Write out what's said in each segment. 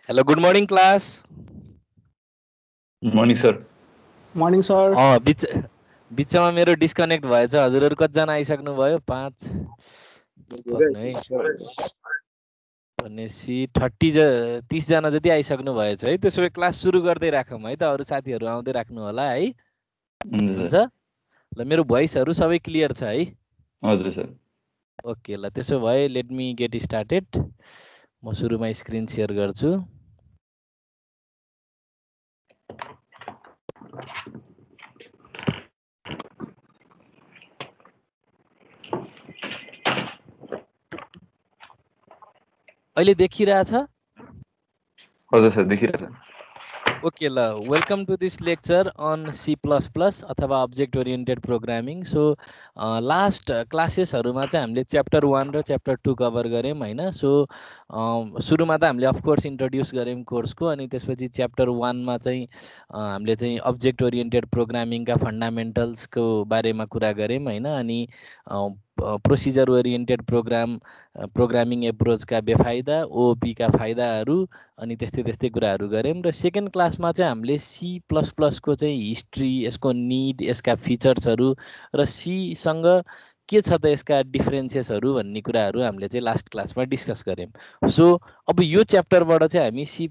Hello, good morning class. Morning, sir. Morning, sir. बिचमा मेरो disconnect भएछ हजुरहरु कतिजना आइसक्नु भयो 5 भनेसी 30 जना जति आइसक्नु भएछ है त्यसो भए क्लास सुरु गर्दै राखौं है त अरु साथीहरु आउँदै राख्नु होला है हुन्छ ल मेरो भोइसहरु सबै क्लियर छ है हजुर सर ओके ल त्यसो भए लेट मी गेट स्टार्टेड म सुरुमा स्क्रिन शेयर गर्छु अहिले देखिरहेछ हजुर सर देखिरहेछ ओके ल welcome to this lecture on C++ अथवा object oriented programming so last क्लासेसहरुमा चाहिँ हामीले च्याप्टर 1 र च्याप्टर 2 कभर गर्यौं हैन सो सुरुमा त हामीले अफ कोर्स इन्ट्रोड्युस गर्यौं कोर्सको अनि त्यसपछि च्याप्टर 1 मा चाहिँ हामीले चाहिँ अब्जेक्ट ओरिएन्टेड प्रोग्रामिङका फन्डामेन्टल्सको बारेमा कुरा गर्यौं हैन अनि प्रोसिजर ओरिएन्टेड प्रोग्रामिङ एप्रोचका बेफाइदा ओओपी का फाइदाहरू अनि त्यस्तै कुराहरू गर्यौं र सेकेन्ड क्लासमा चाहिँ हामीले C++ को चाहिँ हिस्ट्री यसको नीड यसका फिचर्सहरू र C सँग के छ त यसका डिफरेन्सेसहरू भन्ने कुराहरू हामीले चाहिँ लास्ट क्लासमा डिस्कस गर्यौं सो अब यो च्याप्टरबाट चाहिँ हामी C++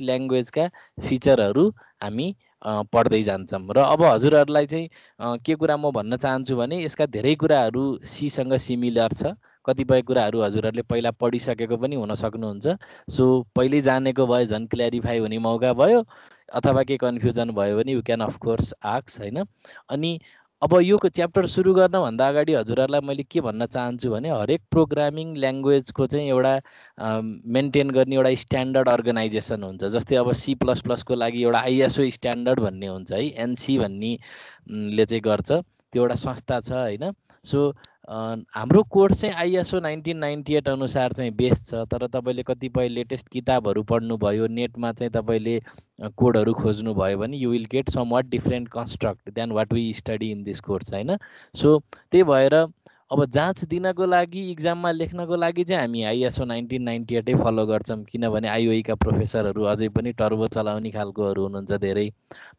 ल्याङ्ग्वेजका फिचरहरू हामी पढ्दै जान्छौं र अब हजुरहरुलाई चाहिँ के कुरा म भन्न चाहन्छु भने यसका धेरै कुराहरू C सँग सिमिलर छ कतिपय कुराहरू हजुरहरुले पहिला पढिसकेको पनि हुन सक्नुहुन्छ सो पहिले जानेको भए झन् क्ल्यारिफाई हुने मौका भयो अथवा के कन्फ्युजन भयो भने you can of course ask हैन अनि अब यो च्याप्टर सुरु गर्न भन्दा अगाडि हजुरहरुलाई मैले के भन्न चाहन्छु भने हरेक प्रोग्रामिङ ल्याङ्ग्वेजको चाहिँ एउटा मेन्टेन गर्ने एउटा स्ट्यान्डर्ड अर्गनाइजेसन हुन्छ जस्तै अब C++ को लागि एउटा ISO स्ट्यान्डर्ड भन्ने हुन्छ है NC भन्ने ले चाहिँ गर्छ त्यो एउटा संस्था छ हैन सो हाम्रो कोर्स चाहिँ ISO 1998 अनुसार चाहिँ बेस छ तर तपाईले कतिपय लेटेस्ट किताबहरू पढ्नु भयो नेटमा चाहिँ तपाईले कोडहरू खोज्नु भयो भने you will get somewhat different construct then what we study in this course हैन सो त्यही भएर अब जाँच दिनको लागि इक्जाममा लेख्नको लागि चाहिँ हामी ISO 1998 फलो गर्छौं किनभने IOE का प्रोफेसरहरू अझै पनि टर्बो चलाउने खालकोहरू हुनुहुन्छ धेरै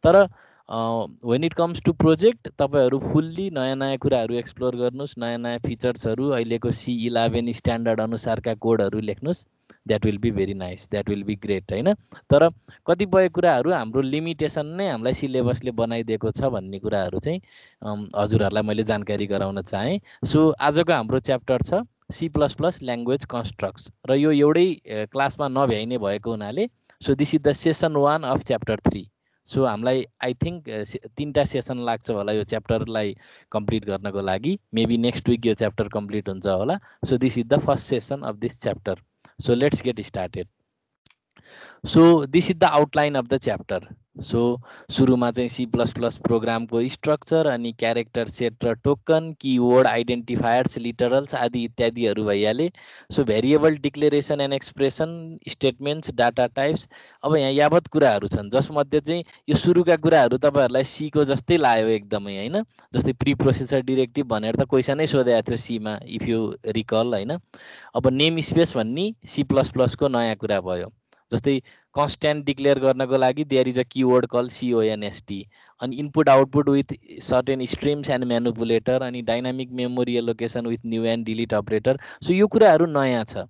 तर when it comes to project तपाईहरु फुल्ली नयाँ कुराहरू एक्सप्लोर गर्नुस् नयाँ फिचर्सहरू अहिलेको C11 स्ट्यान्डर्ड अनुसारका कोडहरू लेख्नुस् that will be very nice that will be great हैन तर कतिपय कुराहरू हाम्रो लिमिटेसन नै हामीलाई सिलेबसले बनाइदिएको छ भन्ने कुराहरू चाहिँ हजुरहरुलाई मैले जानकारी गराउन चाहे सो आजको हाम्रो च्याप्टर छ C++ ल्याङ्ग्वेज कन्स्ट्रक्ट्स र यो एउटै क्लासमा नभ्याइने भएको हुनाले so this is the session 1 of chapter 3 so हामीलाई आई थिंक 3टा सेसन लाग्छ होला यो च्याप्टरलाई कम्प्लिट गर्नको लागि मेबी नेक्स्ट वीक यो च्याप्टर कम्प्लिट हुन्छ होला so this is the first session of this chapter so let's get started so this is the outline of the chapter so सुरुमा चाहिँ C++ प्रोग्रामको स्ट्रक्चर अनि क्यारेक्टर सेट र token keyword identifiers literals आदि इत्यादिहरू भइहाले so variable declaration and expression statements data types अब यहाँ यावत कुराहरू छन् जसमध्ये चाहिँ यो सुरुका कुराहरू तपाईहरुलाई C को जस्तै लाग्यो एकदमै हैन जस्तै प्री प्रोसेसर डाइरेक्टिभ भनेर त क्वेशनै सोधेको थियो C मा इफ यु रिकल हैन अब नेम स्पेस भन्ने C++ को नयाँ कुरा भयो जस्तै कन्स्ट्यान्ट डिक्लेयर गर्नको लागि there is a keyword call CONST अनि input output with certain streams and manipulator अनि dynamic memory allocation with new and delete operator so यो कुराहरू नयाँ छ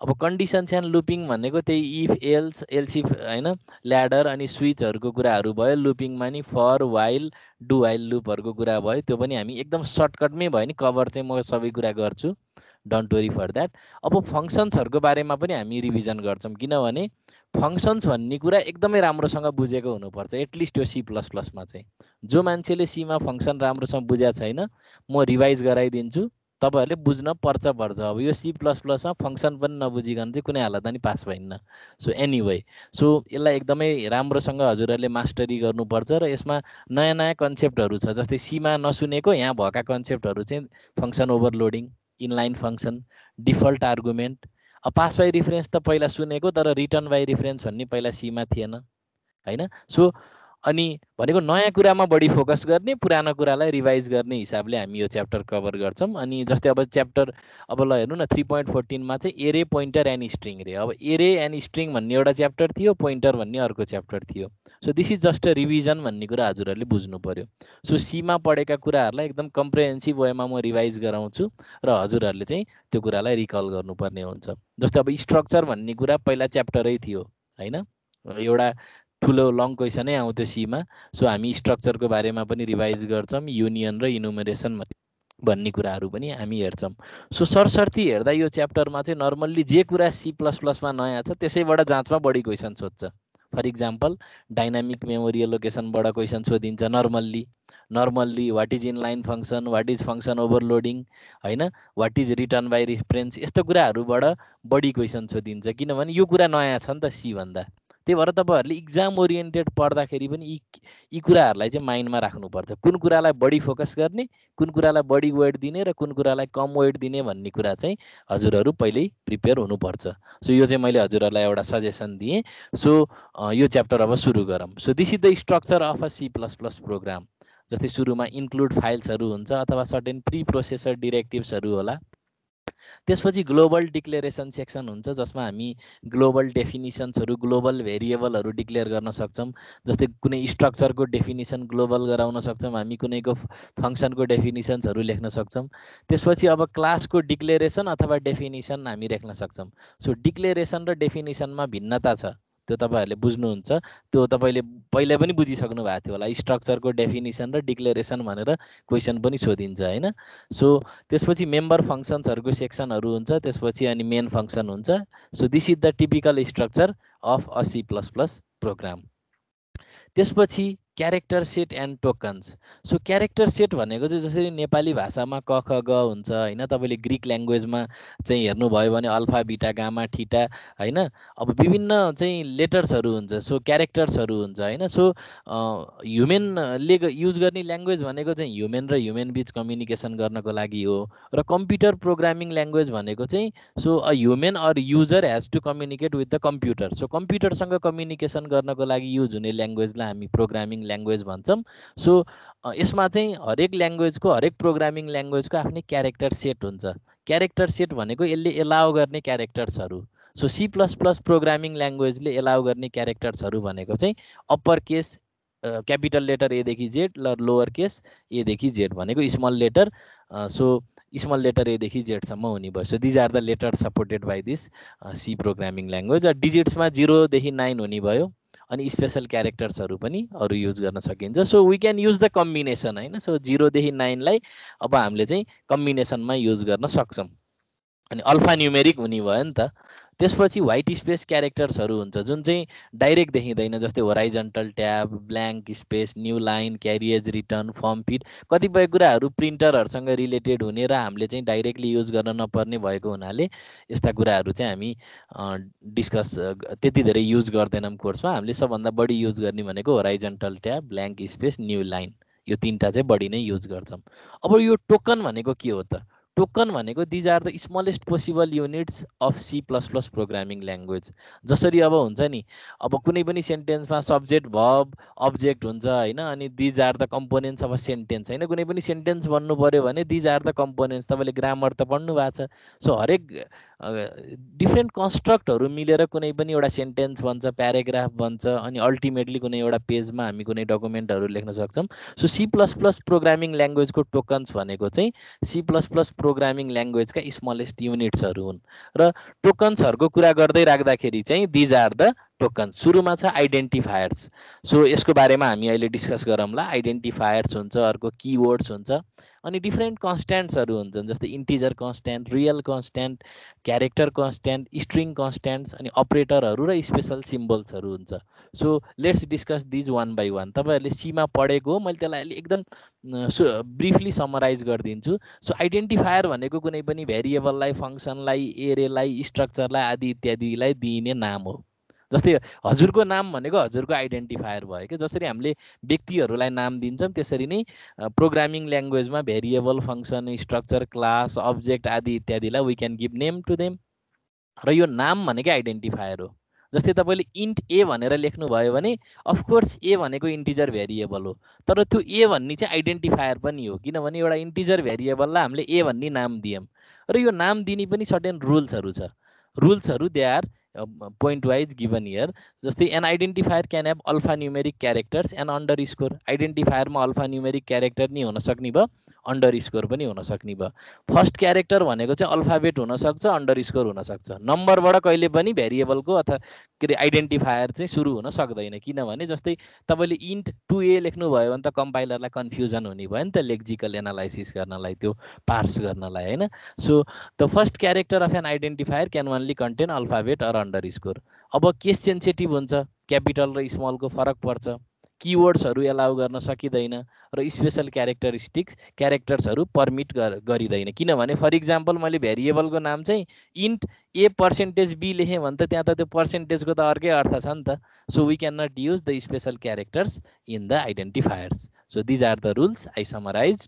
अब कन्डिसन्स एन्ड लुपिङ भनेको त्यही इफ एल्स एल्स इफ हैन ल्याडर अनि स्विचहरुको कुराहरू भयो लुपिङमा नि फर व्हाइल डु व्हाइल लुपहरुको कुरा भयो त्यो पनि हामी एकदम सर्टकटमै भयो नि कभर चाहिँ म सबै कुरा गर्छु डोन्ट वरी फर दैट अब फंक्शन्सहरुको बारेमा पनि हामी रिभिजन गर्छौं किनभने फंक्शन्स भन्ने कुरा एकदमै राम्रोसँग बुझेको हुनुपर्छ एटलिस्ट यो C++ मा चाहिँ जो मान्छेले C मा फंक्शन राम्रोसँग बुझेको छैन म रिभाइज गराइदिन्छु तपाईहरुले बुझ्न पर्छ अब यो C++ मा फंक्शन पनि नबुझिकन चाहिँ कुनै हालतमा नि पास भइन्न सो एनीवे सो यसलाई एकदमै राम्रोसँग हजुरहरुले मास्टरी गर्नुपर्छ र यसमा नयाँ कन्सेप्टहरु छ जस्तै C मा नसुनेको यहाँ भएका कन्सेप्टहरु चाहिँ function overloading inline function default argument pass by reference त पहिला सुनेको तर रिटर्न बाई रिफरेन्स भन्ने पहिला C मा थिएन हैन सो अनि भनेको नयाँ कुरामा बढी फोकस गर्ने, पुरानो कुरालाई रिभाइज गर्ने हिसाबले हामी यो च्याप्टर कभर गर्छौँ। अनि जस्तै अब च्याप्टर अब ल हेर्नु न 3.14मा चाहिँ एरे पोइन्टर एन्ड स्ट्रिङ रे। अब एरे एन्ड स्ट्रिङ भन्ने एउटा च्याप्टर थियो, पोइन्टर भन्ने अर्को च्याप्टर थियो। So this is just a revision भन्ने कुरा हजुरहरूले बुझ्नु पर्यो। सो सीमा पढेका कुराहरूलाई एकदम कम्प्रिहेन्सिभ वेमा म रिभाइज गराउँछु र हजुरहरूले चाहिँ त्यो कुरालाई रिकल गर्नुपर्ने हुन्छ। जस्तै अब स्ट्रक्चर भन्ने कुरा पहिला च्याप्टरै थियो होइन, एउटा ठुलो लङ क्वेसनै आउँथ्यो सीमा। सो हामी स्ट्रक्चरको बारेमा पनि रिभाइज गर्छौँ, युनियन र इनुमरेसन भन्ने कुराहरू पनि हामी हेर्छौँ। सो सरसर्ती हेर्दा यो च्याप्टरमा चाहिँ नर्मल्ली जे कुरा C++मा नयाँ छ त्यसैबाट जाँचमा बढी क्वेसन सोध्छ। फर इक्जाम्पल डाइनामिक मेमोरी एलोकेसनबाट क्वेसन सोधिन्छ normally what is inline function, what is function overloading होइन, what is return by reference, यस्तो कुराहरूबाट बढी क्वेसन सोधिन्छ किनभने यो कुरा नयाँ छ नि त सी भन्दा। त्यही भएर तपाईँहरूले इक्जाम ओरिएन्टेड पढ्दाखेरि पनि यी कुराहरूलाई चाहिँ माइन्डमा राख्नुपर्छ। कुन कुरालाई बढी फोकस गर्ने, कुन कुरालाई बढी वेट दिने र कुन कुरालाई कम वेट दिने भन्ने कुरा चाहिँ हजुरहरू पहिल्यै प्रिपेयर हुनुपर्छ। सो यो चाहिँ मैले हजुरहरूलाई एउटा सजेसन दिएँ। सो यो च्याप्टर अब सुरु गरौँ। So this is the structure of a C++ program. जस्तै सुरुमा इन्क्लुड फाइल्सहरू हुन्छ अथवा सर्टेन प्री प्रोसेसर डिरेक्टिभ्सहरू होला। त्यसपछि ग्लोबल डिक्लेरेसन सेक्सन हुन्छ जसमा हामी ग्लोबल डेफिनिसन्सहरू, ग्लोबल भेरिएबलहरू डिक्लेयर गर्न सक्छौँ। जस्तै कुनै स्ट्रक्चरको डेफिनिसन ग्लोबल गराउन सक्छौँ हामी, कुनैको फङ्सनको डेफिनिसन्सहरू लेख्न सक्छौँ। त्यसपछि अब क्लासको डिक्लेरेसन अथवा डेफिनिसन हामी लेख्न सक्छौँ। सो डिक्लेरेसन र डेफिनिसनमा भिन्नता छ, त्यो तपाईँहरूले बुझ्नुहुन्छ। त्यो तपाईँले पहिले पनि बुझिसक्नु भएको थियो होला, स्ट्रक्चरको डेफिनिसन र डिक्लेरेसन भनेर क्वेसन पनि सोधिन्छ होइन। सो त्यसपछि मेम्बर फङ्सन्सहरूको सेक्सनहरू हुन्छ, त्यसपछि अनि मेन फङ्सन हुन्छ। So this is the typical structure of a C++ program. त्यसपछि character set and tokens. So character set भनेको चाहिँ जसरी नेपाली भाषामा क ख ग हुन्छ होइन, तपाईँले ग्रिक ल्याङ्ग्वेजमा चाहिँ हेर्नुभयो भने अल्फा बिटा गामा ठिटा होइन, अब विभिन्न चाहिँ लेटर्सहरू हुन्छ, सो क्यारेक्टर्सहरू हुन्छ होइन। सो ह्युमेनले युज गर्ने ल्याङ्ग्वेज भनेको चाहिँ ह्युमेन र ह्युमेन बिच कम्युनिकेसन गर्नको लागि हो, र कम्प्युटर प्रोग्रामिङ ल्याङ्ग्वेज भनेको चाहिँ so a human or user has to communicate with the computer. So कम्प्युटरसँग कम्युनिकेसन गर्नको लागि युज हुने ल्याङ्ग्वेजलाई हामी प्रोग्रामिङ ल्याङ्ग्वेज भन्छौँ। सो यसमा चाहिँ हरेक ल्याङ्ग्वेजको, हरेक प्रोग्रामिङ ल्याङ्ग्वेजको आफ्नै क्यारेक्टर सेट हुन्छ। क्यारेक्टर सेट भनेको यसले एलाउ गर्ने क्यारेक्टर्सहरू। सो C++ प्रोग्रामिङ ल्याङ्ग्वेजले एलाउ गर्ने क्यारेक्टर्सहरू भनेको चाहिँ अप्पर केस क्यापिटल लेटर एदेखि जेड र लोवर केस एदेखि जेड भनेको small letter. So small letter एदेखि जेडसम्म हुने भयो। So these are the letter supported by this C programming language. डिजिट्समा 0 देखि 9 हुने भयो। अनि स्पेसल क्यारेक्टर्सहरू पनि अरू युज गर्न सकिन्छ। So we can use the combination होइन। सो 0 देखि 9लाई अब हामीले चाहिँ कम्बिनेसनमा युज गर्न सक्छौँ। अनि अल्फा न्युमेरिक हुने भयो नि त। त्यसपछि व्हाइट स्पेस क्यारेक्टर्सहरू हुन्छ जुन चाहिँ डाइरेक्ट देखिँदैन, जस्तै horizontal tab, blank space, new line, carriage return, form feed, कतिपय कुराहरू प्रिन्टरहरूसँग रिलेटेड हुने र हामीले चाहिँ डाइरेक्टली युज गर्न नपर्ने भएको हुनाले यस्ता कुराहरू चाहिँ हामी डिस्कस त्यति धेरै युज गर्दैनौँ कोर्समा। हामीले सबभन्दा बढी युज गर्ने भनेको horizontal tab, blank space, new line, यो तिनवटा चाहिँ बढी नै युज गर्छौँ। अब यो टोकन भनेको के हो त? टोकन भनेको these are the smallest possible units of C++ programming language. जसरी अब हुन्छ नि, अब कुनै पनि सेन्टेन्समा सब्जेक्ट, भर्ब, अब्जेक्ट हुन्छ होइन, अनि these are the components of a sentence होइन। कुनै पनि सेन्टेन्स भन्नु पऱ्यो भने दिज आर द कम्पोनेन्ट्स। तपाईँले ग्रामर त पढ्नु भएको छ। सो हरेक डिफ्रेन्ट कन्स्ट्रक्टहरू मिलेर कुनै पनि एउटा सेन्टेन्स बन्छ, प्याराग्राफ बन्छ, अनि अल्टिमेटली कुनै एउटा पेजमा हामी कुनै डकुमेन्टहरू लेख्न सक्छौँ। सो C++ प्रोग्रामिङ ल्याङ्ग्वेजको टोकन्स भनेको चाहिँ C++ प्रोग्रामिङ ल्याङ्ग्वेजका स्मलेस्ट युनिट्सहरू हुन्। र टोकन्सहरूको कुरा गर्दै राख्दाखेरि चाहिँ दिज आर द टोकन्स। सुरुमा छ आइडेन्टिफायर्स। सो यसको बारेमा हामी अहिले डिस्कस गरौँला। आइडेन्टिफायर्स हुन्छ, अर्को किवर्ड्स हुन्छ, अनि डिफ्रेन्ट कन्स्ट्यान्ट्सहरू हुन्छन् जस्तै integer constant, real constant, character constant, string कन्स्ट्यान्ट्स, अनि अपरेटरहरू र स्पेसल सिम्बल्सहरू हुन्छ। So let's discuss these one by one. तपाईँहरूले सीमा पढेको हो, मैले त्यसलाई एकदम ब्रिफली समराइज गरिदिन्छु। सो आइडेन्टिफायर भनेको कुनै पनि भेरिएबललाई, फङ्सनलाई, एरेलाई, स्ट्रक्चरलाई आदि इत्यादिलाई दिइने नाम हो। जस्तै हजुरको नाम भनेको हजुरको आइडेन्टिफायर भयो कि। जसरी हामीले व्यक्तिहरूलाई नाम दिन्छौँ त्यसरी नै प्रोग्रामिङ ल्याङ्ग्वेजमा variable, function, structure, class, object आदि इत्यादिलाई we can give name to them. र यो नाम भनेकै आइडेन्टिफायर हो। जस्तै तपाईले इन्ट ए भनेर लेख्नु भयो भने अफ कोर्स ए भनेको इन्टिजर भेरिएबल हो, तर त्यो ए भन्ने चाहिँ आइडेन्टिफायर पनि हो, किनभने एउटा इन्टिजर भेरिएबललाई हामीले ए भन्ने नाम दियौँ र यो नाम दिने पनि सर्टेन रुल्सहरू छ। रुल्सहरू they are point wise given here. जस्तै an identifier can have alphanumeric characters and underscore. Identifier मा alphanumeric character नि हुन सक्ने भयो, underscore पनि हुन सक्ने भयो। फर्स्ट क्यारेक्टर भनेको चाहिँ अल्फाबेट हुन सक्छ, अंडरस्कोर हुन सक्छ। नम्बरबाट कहिले पनि भेरिएबलको अथवा के अरे आइडेन्टिफायर चाहिँ सुरु हुन सक्दैन, किनभने जस्तै तपाईले इन्ट 2a लेख्नु भयो भने त कम्पाइलरलाई कन्फ्युजन हुने भयो नि त लेक्सिकल एनालाइसिस गर्नलाई, त्यो पार्स गर्नलाई हैन। So the first character of an identifier can only contain alphabet or underscore. अब केस सेन्सिटिभ हुन्छ, क्यापिटल र स्मलको फरक पर्छ, किवर्ड्सहरू एलाउ गर्न सकिँदैन र स्पेसल क्यारेक्टर्सहरू पर्मिट गरिँदैन, किनभने फर इक्जाम्पल मैले भेरिएबलको नाम चाहिँ इन्ट ए पर्सेन्टेज बी लेखेँ भने त त्यहाँ त त्यो पर्सेन्टेजको त अर्कै अर्थ छ नि त। So we can not use the special characters in the identifiers. So these are the rules I summarize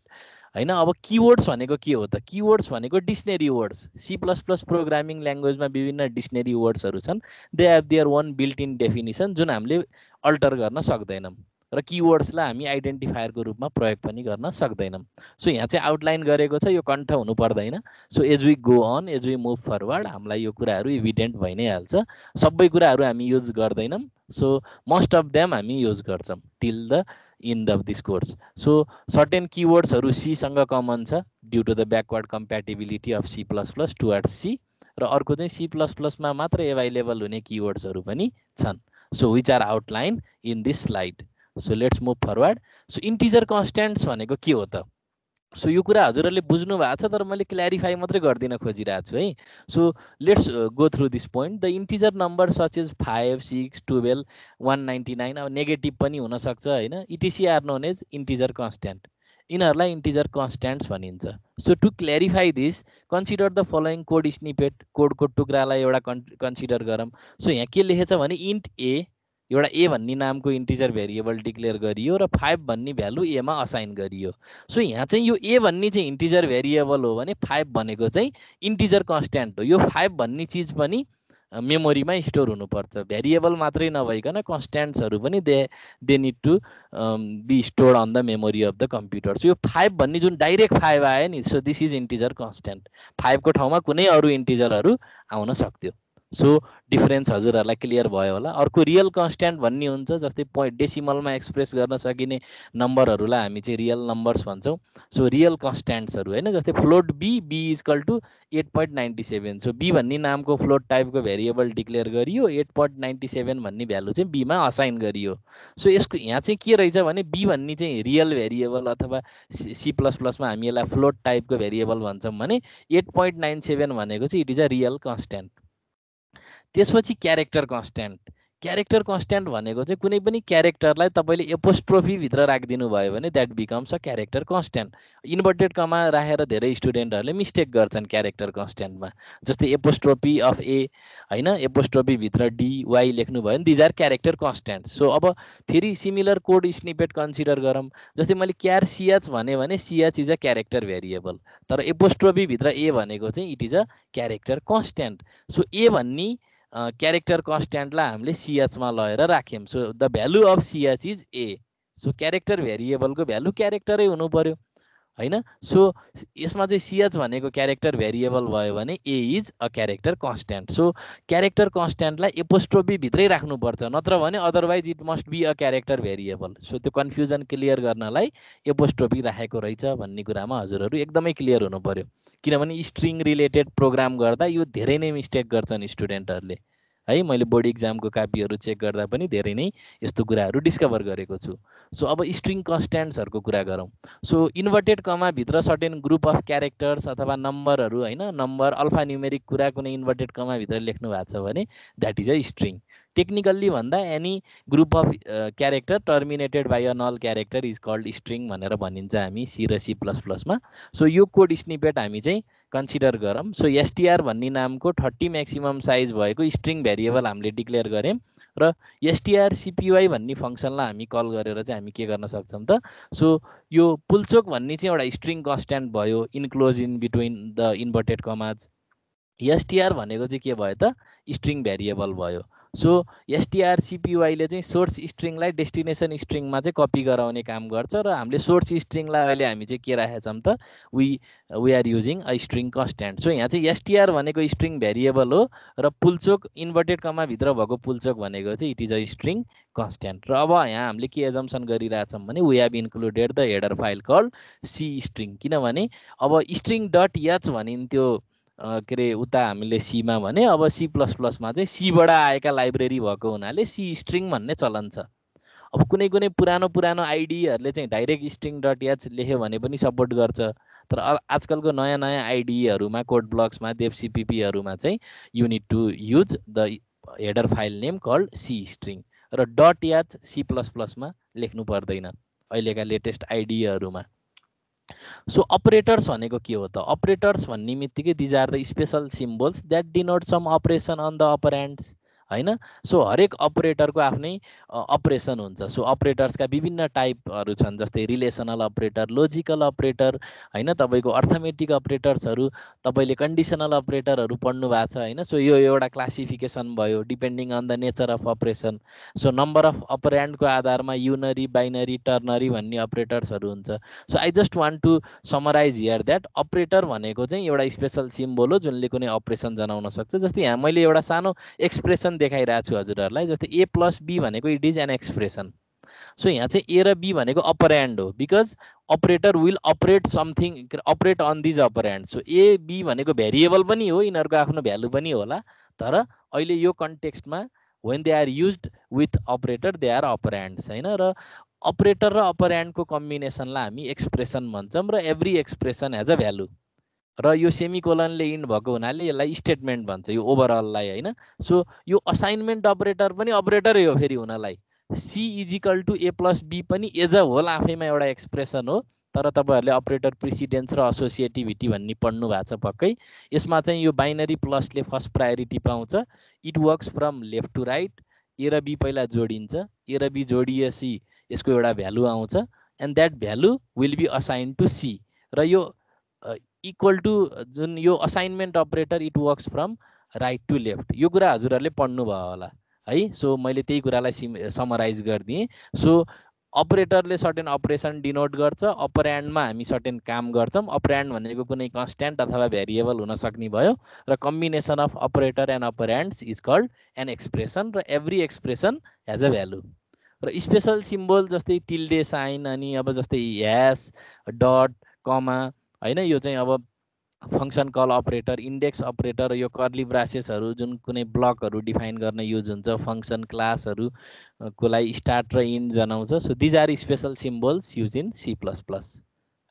हैन। अब किवर्ड्स भनेको के हो त? किवर्ड्स भनेको dictionary words. C plus plus programming ल्याङ्ग्वेजमा विभिन्न डिक्सनरी वर्ड्सहरू छन्, they have their own built in definition जुन हामीले अल्टर गर्न सक्दैनौँ र किवर्ड्सलाई हामी आइडेन्टिफायरको रूपमा प्रयोग पनि गर्न सक्दैनौँ। सो यहाँ चाहिँ आउटलाइन गरेको छ, यो कण्ठ हुनु पर्दैन। So as we go on, as we move forward हामीलाई यो कुराहरू इभिडेन्ट भइ नै हाल्छ। सबै कुराहरू हामी युज गर्दैनौँ, सो मोस्ट अफ देम हामी युज गर्छौँ till the end of this course. So certain keywords haru C सँग कमन छ due to the backward compatibility of C++ towards C, र अर्को चाहिँ C++ मा मात्र available हुने keywords haru पनि छन्। So which are outlined in this slide. So let's move forward. So integer constants भनेको के हो त? सो यो कुरा हजुरहरूले बुझ्नु भएको छ, तर मैले क्ल्यारिफाई मात्रै गरिदिन खोजिरहेको छु है। So let's go through this point. The integer number such is 5, 6, 12, 199, अब नेगेटिभ पनि हुनसक्छ होइन। Etc are known as integer constant, यिनीहरूलाई इन्टिजर कन्स्ट्यान्ट्स भनिन्छ। So to clarify this consider the following code snippet. कोडको टुक्रालाई एउटा कन्सिडर गरौँ। सो यहाँ के लेखेछ भने इन्ट ए, एउटा ए भन्ने नामको इन्टिजर भेरिएबल डिक्लेयर गरियो र 5 भन्ने भ्यालु एमा असाइन गरियो। सो यहाँ चाहिँ यो ए भन्ने चाहिँ इन्टिजर भेरिएबल हो भने 5 भनेको चाहिँ इन्टिजर कन्स्ट्यान्ट हो। यो 5 भन्ने चिज पनि मेमोरीमा स्टोर हुनुपर्छ, भेरिएबल मात्रै नभइकन कन्स्ट्यान्ट्सहरू पनि they need to be stored on the memory of the computer. So यो 5 भन्ने जुन डाइरेक्ट 5 आयो नि, so this is integer constant. 5 को ठाउँमा कुनै अरू इन्टिजरहरू आउन सक्थ्यो। सो डिफरेन्स हजुरहरूलाई क्लियर भयो होला। अर्को रियल कन्स्ट्यान्ट भन्ने हुन्छ, जस्तै डेसिमलमा एक्सप्रेस गर्न सकिने नम्बरहरूलाई हामी चाहिँ रियल नम्बर्स भन्छौँ। सो रियल कन्स्ट्यान्ट्सहरू होइन, जस्तै float B, B equal to 8.97। So B भन्ने नामको फ्लोट टाइपको भेरिएबल डिक्लेयर गरियो, 8.97 भन्ने भ्यालु चाहिँ बीमा असाइन गरियो। सो यसको यहाँ चाहिँ के रहेछ भने बी भन्ने चाहिँ रियल भेरिएबल अथवा C++मा हामी यसलाई फ्लोट टाइपको भेरिएबल भन्छौँ भने 8.97 भनेको चाहिँ it is a real constant. त्यसपछि क्यारेक्टर कन्स्ट्यान्ट। क्यारेक्टर कन्स्ट्यान्ट भनेको चाहिँ कुनै पनि क्यारेक्टरलाई तपाईँले एपोस्ट्रोफी भित्र राखिदिनु भयो भने that becomes a character constant. Inverted comma राखेर धेरै स्टुडेन्टहरूले मिस्टेक गर्छन् क्यारेक्टर कन्स्ट्यान्टमा, जस्तै एपोस्ट्रोफी अफ ए होइन, एपोस्ट्रोफी भित्र डी वाई लेख्नु भयो भने these are character constant. So अब फेरि सिमिलर कोड स्निपेट कन्सिडर गरौँ। जस्तै मैले क्यार सिएच भने ch is a character variable, तर एपोस्ट्रोफी भित्र ए भनेको चाहिँ it is a character constant. So A भन्ने क्यारेक्टर कन्स्ट्यान्टलाई हामीले सिएचमा लगेर राख्यौँ। So the value of ch is A. So character भेरिएबलको भ्यालु क्यारेक्टरै हुनु पर्यो होइन। सो यसमा चाहिँ सिएच भनेको क्यारेक्टर भेरिएबल भयो भने A is a character constant. So character कन्स्ट्यान्टलाई एपोस्ट्रोफी भित्रै राख्नुपर्छ, नत्र भने otherwise it must be a character variable. So त्यो कन्फ्युजन क्लियर गर्नलाई एपोस्ट्रोफी राखेको रहेछ भन्ने कुरामा हजुरहरू एकदमै क्लियर हुनु पर्यो, किनभने स्ट्रिङ रिलेटेड प्रोग्राम गर्दा यो धेरै नै मिस्टेक गर्छन् स्टुडेन्टहरूले है। मैले बोर्ड इक्जामको कापीहरू चेक गर्दा पनि धेरै नै यस्तो कुराहरू डिस्कभर गरेको छु। सो अब स्ट्रिङ कन्स्ट्यान्ट्सहरूको कुरा गरौँ। सो इन्भर्टेड कमाभित्र सर्टेन ग्रुप अफ क्यारेक्टर्स अथवा नम्बरहरू होइन, नम्बर अल्फा न्युमेरिक कुरा कुनै इन्भर्टेड कमाभित्र लेख्नु भएको छ भने that is a string. Technically भन्दा any group of character terminated by a null character is called string भनेर भनिन्छ हामी C र C++मा। सो यो कोड स्निपेट हामी चाहिँ कन्सिडर गरौँ। सो एसटिआर भन्ने नामको 30 म्याक्सिमम साइज भएको स्ट्रिङ भेरिएबल हामीले डिक्लेयर गऱ्यौँ र एसटिआर सिपिवाई भन्ने फङ्सनलाई हामी कल गरेर चाहिँ हामी के गर्न सक्छौँ त, सो यो पुल्चोक भन्ने चाहिँ एउटा स्ट्रिङ कन्स्ट्यान्ट भयो enclose in between the inverted commas. STR भनेको चाहिँ के भयो त, स्ट्रिङ भेरिएबल भयो। सो strcpy ले चाहिँ सोर्स स्ट्रिङलाई डेस्टिनेसन स्ट्रिङमा चाहिँ कपी गराउने काम गर्छ र हामीले सोर्स स्ट्रिङलाई अहिले हामी चाहिँ के राखेका छौँ त we are using a string constant. So यहाँ चाहिँ str भनेको स्ट्रिङ भेरिएबल हो र पुलचोक इन्भर्टेड कमा भित्र भएको पुलचोक भनेको चाहिँ it is a string constant. र अब यहाँ हामीले के एजम्सन गरिरहेछौँ भने we have included the header file called C string, किनभने अब स्ट्रिङ डट एच भनिन्थ्यो के अरे उता हामीले सीमा भने अब सी प्लस प्लसमा चाहिँ सीबाट आएका लाइब्रेरी भएको हुनाले सी स्ट्रिङ भन्ने चलन छ। अब कुनै कुनै पुरानो आइडीहरूले चाहिँ डाइरेक्ट स्ट्रिङ डट एच लेख्यो भने पनि सपोर्ट गर्छ, तर आजकलको नयाँ आइडीहरूमा कोड ब्लक्समा देवसीपीपीहरूमा चाहिँ you need to use the header file name called C string र डट एच सी प्लस प्लसमा लेख्नु पर्दैन अहिलेका लेटेस्ट आइडीहरूमा। सो अपरेटर्स भनेको के हो त? अपरेटर्स भन्ने बित्तिकै these are the special symbols that denote some operation on the operands हैन। सो हरेक अपरेटरको आफ्नै अपरेसन हुन्छ। सो अपरेटर्सका विभिन्न टाइपहरू छन्, जस्तै रिलेसनल अपरेटर, लोजिकल अपरेटर हैन, तपाईँको अर्थमेटिक अपरेटर्सहरू, तपाईँले कन्डिसनल अपरेटरहरू पढ्नु भएको छ हैन। सो यो एउटा क्लासिफिकेसन भयो depending on the nature of operation. So number of अपरेन्डको आधारमा युनरी, बाइनरी, टर्नरी भन्ने अपरेटर्सहरू हुन्छ। So I just want to summarize here that operator भनेको चाहिँ एउटा स्पेसल सिम्बल हो जुनले कुनै अपरेसन जनाउन सक्छ। जस्तै यहाँ मैले एउटा सानो एक्सप्रेसन देखाइरहेको छु हजुरहरूलाई, जस्तै ए प्लस बी भनेको it is an expression. So यहाँ चाहिँ ए र बी भनेको अपरेन्ड हो, because operator will operate something, operate on these operand. So A B भनेको भेरिएबल पनि हो, यिनीहरूको आफ्नो भ्यालु पनि होला, तर अहिले यो कन्टेक्स्टमा when they are used with operator they are operands हैन। र अपरेटर र अपरेन्डको कम्बिनेसनलाई हामी एक्सप्रेसन भन्छौँ र every expression has a value, र यो सेमिकोलनले इन्ड भएको हुनाले यसलाई स्टेटमेन्ट भन्छ यो ओभरअललाई हैन। सो यो असाइनमेन्ट अपरेटर पनि अपरेटरै हो फेरि हुनलाई। C is equal to A plus B पनि एज अ होल आफैमा एउटा एक्सप्रेसन हो, तर तपाईँहरूले अपरेटर प्रिसिडेन्स र एसोसिएटिभिटी भन्ने पढ्नु भएको छ पक्कै। यसमा चाहिँ यो बाइनरी प्लसले फर्स्ट प्रायोरिटी पाउँछ। It works from left to right, A र बी पहिला जोडिन्छ, ए र बी जोडिएपछि यसको एउटा भ्यालु आउँछ and that value will be assign to C. र यो इक्वल टु जुन यो assignment operator it works from right to left, यो कुरा हजुरहरूले पढ्नुभयो होला है। सो मैले त्यही कुरालाई समराइज गरिदिएँ। सो अपरेटरले सर्टेन अपरेसन डिनोट गर्छ, अपरेन्डमा हामी सर्टेन काम गर्छौँ। अपरेन्ड भनेको कुनै कन्स्ट्यान्ट अथवा भेरिएबल हुन सक्ने भयो, र combination of operator and operands is called an expression, र every expression has a value. र स्पेसल सिम्बल जस्तै टिल्डे साइन, अनि अब जस्तै ह्यास, डट, कमा हैन, यो चाहिँ अब function call operator, index operator, यो कर्ली ब्रासेसहरू जुन कुनै ब्लकहरू डिफाइन गर्न युज हुन्छ, फङ्सन क्लासहरू को लागि स्टार्ट र इन्ड जनाउँछ। So these are special symbols use in C plus plus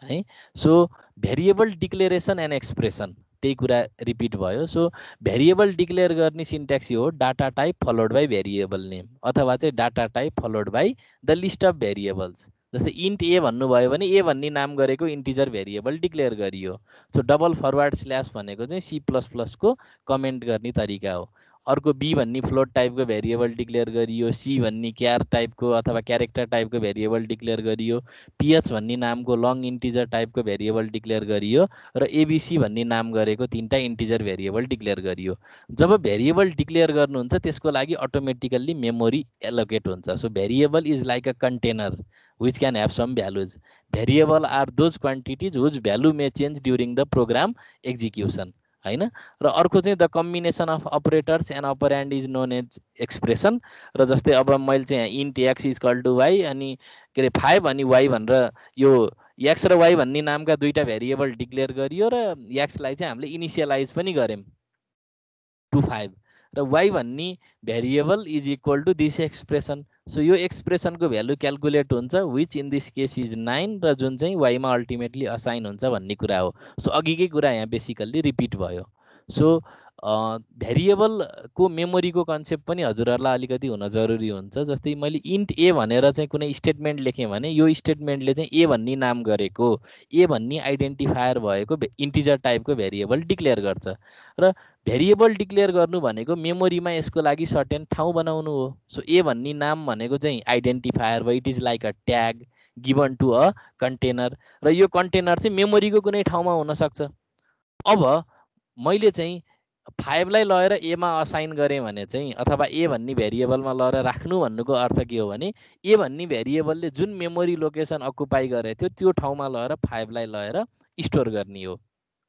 है। So variable declaration and expression, त्यही कुरा रिपिट भयो। सो भेरिएबल डिक्लेयर गर्ने सिन्ट्याक्स यो हो, data type followed by variable name, अथवा चाहिँ data type followed by the list of variables. जस्तै इन्ट ए भन्नुभयो भने ए भन्ने नाम गरेको इन्टिजर भेरिएबल डिक्लेयर गरियो। सो डबल फरवर्ड स्ल्यास भनेको चाहिँ सी प्लस प्लसको कमेन्ट गर्ने तरिका हो। अर्को बी भन्ने फ्लोट टाइपको भेरिएबल डिक्लेयर गरियो, सी भन्ने क्यार टाइपको अथवा क्यारेक्टर टाइपको भेरिएबल डिक्लेयर गरियो, पिएच भन्ने नामको लङ इन्टिजर टाइपको भेरिएबल डिक्लेयर गरियो, र एबिसी भन्ने नाम गरेको तीनटा इन्टिजर भेरिएबल डिक्लेयर गरियो। जब भेरिएबल डिक्लेयर गर्नुहुन्छ त्यसको लागि अटोमेटिकल्ली मेमोरी एलोकेट हुन्छ। So variable is like a container which can have some values. Variable are those quantities whose value may change during the program execution हैन। र अर्को चाहिँ the combination of operators and operand is known as expression. र जस्तै अब मैले चाहिँ int x is equal to y, अनि के अरे 5 अनि वाइ भनेर यो एक्स र वाइ भन्ने नामका दुईटा भेरिएबल डिक्लेयर गरियो, र एक्सलाई चाहिँ हामीले इनिसियलाइज पनि गऱ्यौँ टु 5, र वाइ भन्ने variable is equal to this expression. So यो एक्सप्रेसनको भ्यालु क्यालकुलेट हुन्छ, which in this case is 9, र जुन चाहिँ वाइमा अल्टिमेटली असाइन हुन्छ भन्ने कुरा हो। सो अघिकै कुरा यहाँ बेसिकल्ली रिपिट भयो। सो भेरिएबलको मेमोरीको कन्सेप्ट पनि हजुरहरूलाई अलिकति हुन जरुरी हुन्छ। जस्तै मैले इन्ट ए भनेर चाहिँ कुनै स्टेटमेन्ट लेखेँ भने यो स्टेटमेन्टले चाहिँ ए भन्ने नाम गरेको, ए भन्ने आइडेन्टिफायर भएको इन्टिजर टाइपको भेरिएबल डिक्लेयर गर्छ। र भेरिएबल डिक्लेयर गर्नु भनेको मेमोरीमा यसको लागि सर्टेन ठाउँ बनाउनु हो। सो ए भन्ने नाम भनेको चाहिँ आइडेन्टिफायर भयो, it is like a tag given to a container, र यो कन्टेनर चाहिँ मेमोरीको कुनै ठाउँमा हुनसक्छ। अब मैले चाहिँ 5 लाई लगेर ए मा असाइन गरे भने चाहिँ अथवा ए भन्ने भेरिएबलमा लगेर राख्नु भन्नुको अर्थ के हो भने ए भन्ने भेरिएबलले जुन मेमोरी लोकेसन अकुपाई गरेको थियो त्यो ठाउँमा लगेर 5 लाई लगेर स्टोर गर्ने हो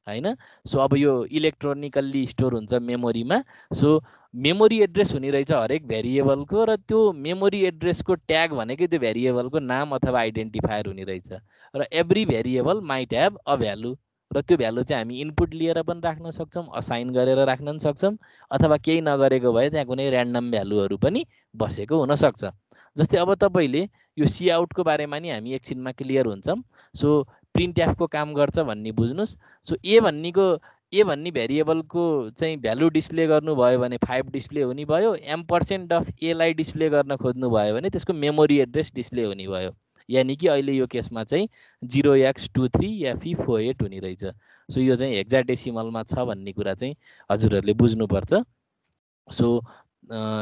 हैन। सो अब यो इलेक्ट्रोनिकल्ली स्टोर हुन्छ मेमोरीमा। सो मेमोरी एड्रेस हुने रहेछ हरेक भेरिएबलको र त्यो मेमोरी एड्रेसको ट्याग भनेकै त्यो भेरिएबलको नाम अथवा आइडेन्टिफायर हुने रहेछ र every variable might have a value र त्यो भ्यालु चाहिँ हामी इनपुट लिएर पनि राख्न सक्छौँ, असाइन गरेर राख्न पनि सक्छौँ अथवा केही नगरेको भए त्यहाँ कुनै ऱ्यान्डम भ्यालुहरू पनि बसेको हुनसक्छ। जस्तै अब तपाईँले यो सी आउटको बारेमा नि हामी एकछिनमा क्लियर हुन्छौँ। सो प्रिन्ट एफको काम गर्छ भन्ने बुझ्नुहोस्। सो ए भन्ने भेरिएबलको चाहिँ भ्यालु डिस्प्ले गर्नुभयो भने 5 डिस्प्ले हुने भयो, m% अफ ए लाई डिस्प्ले गर्न खोज्नु भयो भने त्यसको मेमोरी एड्रेस डिस्प्ले हुने भयो। यानि कि अहिले यो केसमा चाहिँ 0x23FE48 हुने रहेछ। सो यो चाहिँ हेक्साडेसिमलमा छ भन्ने कुरा चाहिँ हजुरहरूले बुझ्नुपर्छ। सो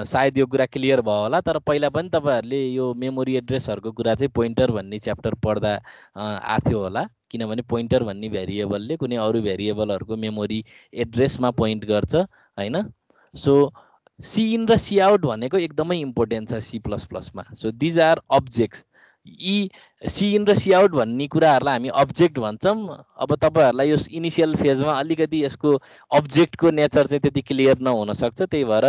सायद यो कुरा क्लियर भयो होला। तर पहिला पनि तपाईँहरूले यो मेमोरी एड्रेसहरूको कुरा चाहिँ पोइन्टर भन्ने च्याप्टर पढ्दा आथ्यो होला, किनभने पोइन्टर भन्ने भेरिएबलले कुनै अरू भेरिएबलहरूको मेमोरी एड्रेसमा पोइन्ट गर्छ हैन। सो सी इन र सी आउट भनेको एकदमै इम्पोर्टेन्ट छ C++मा। So these are objects. यी सी इन र सी आउट भन्ने कुराहरूलाई हामी अब्जेक्ट भन्छौँ। अब तपाईँहरूलाई यो इनिसियल फेजमा अलिकति यसको अब्जेक्टको नेचर चाहिँ त्यति क्लियर नहुन सक्छ, त्यही भएर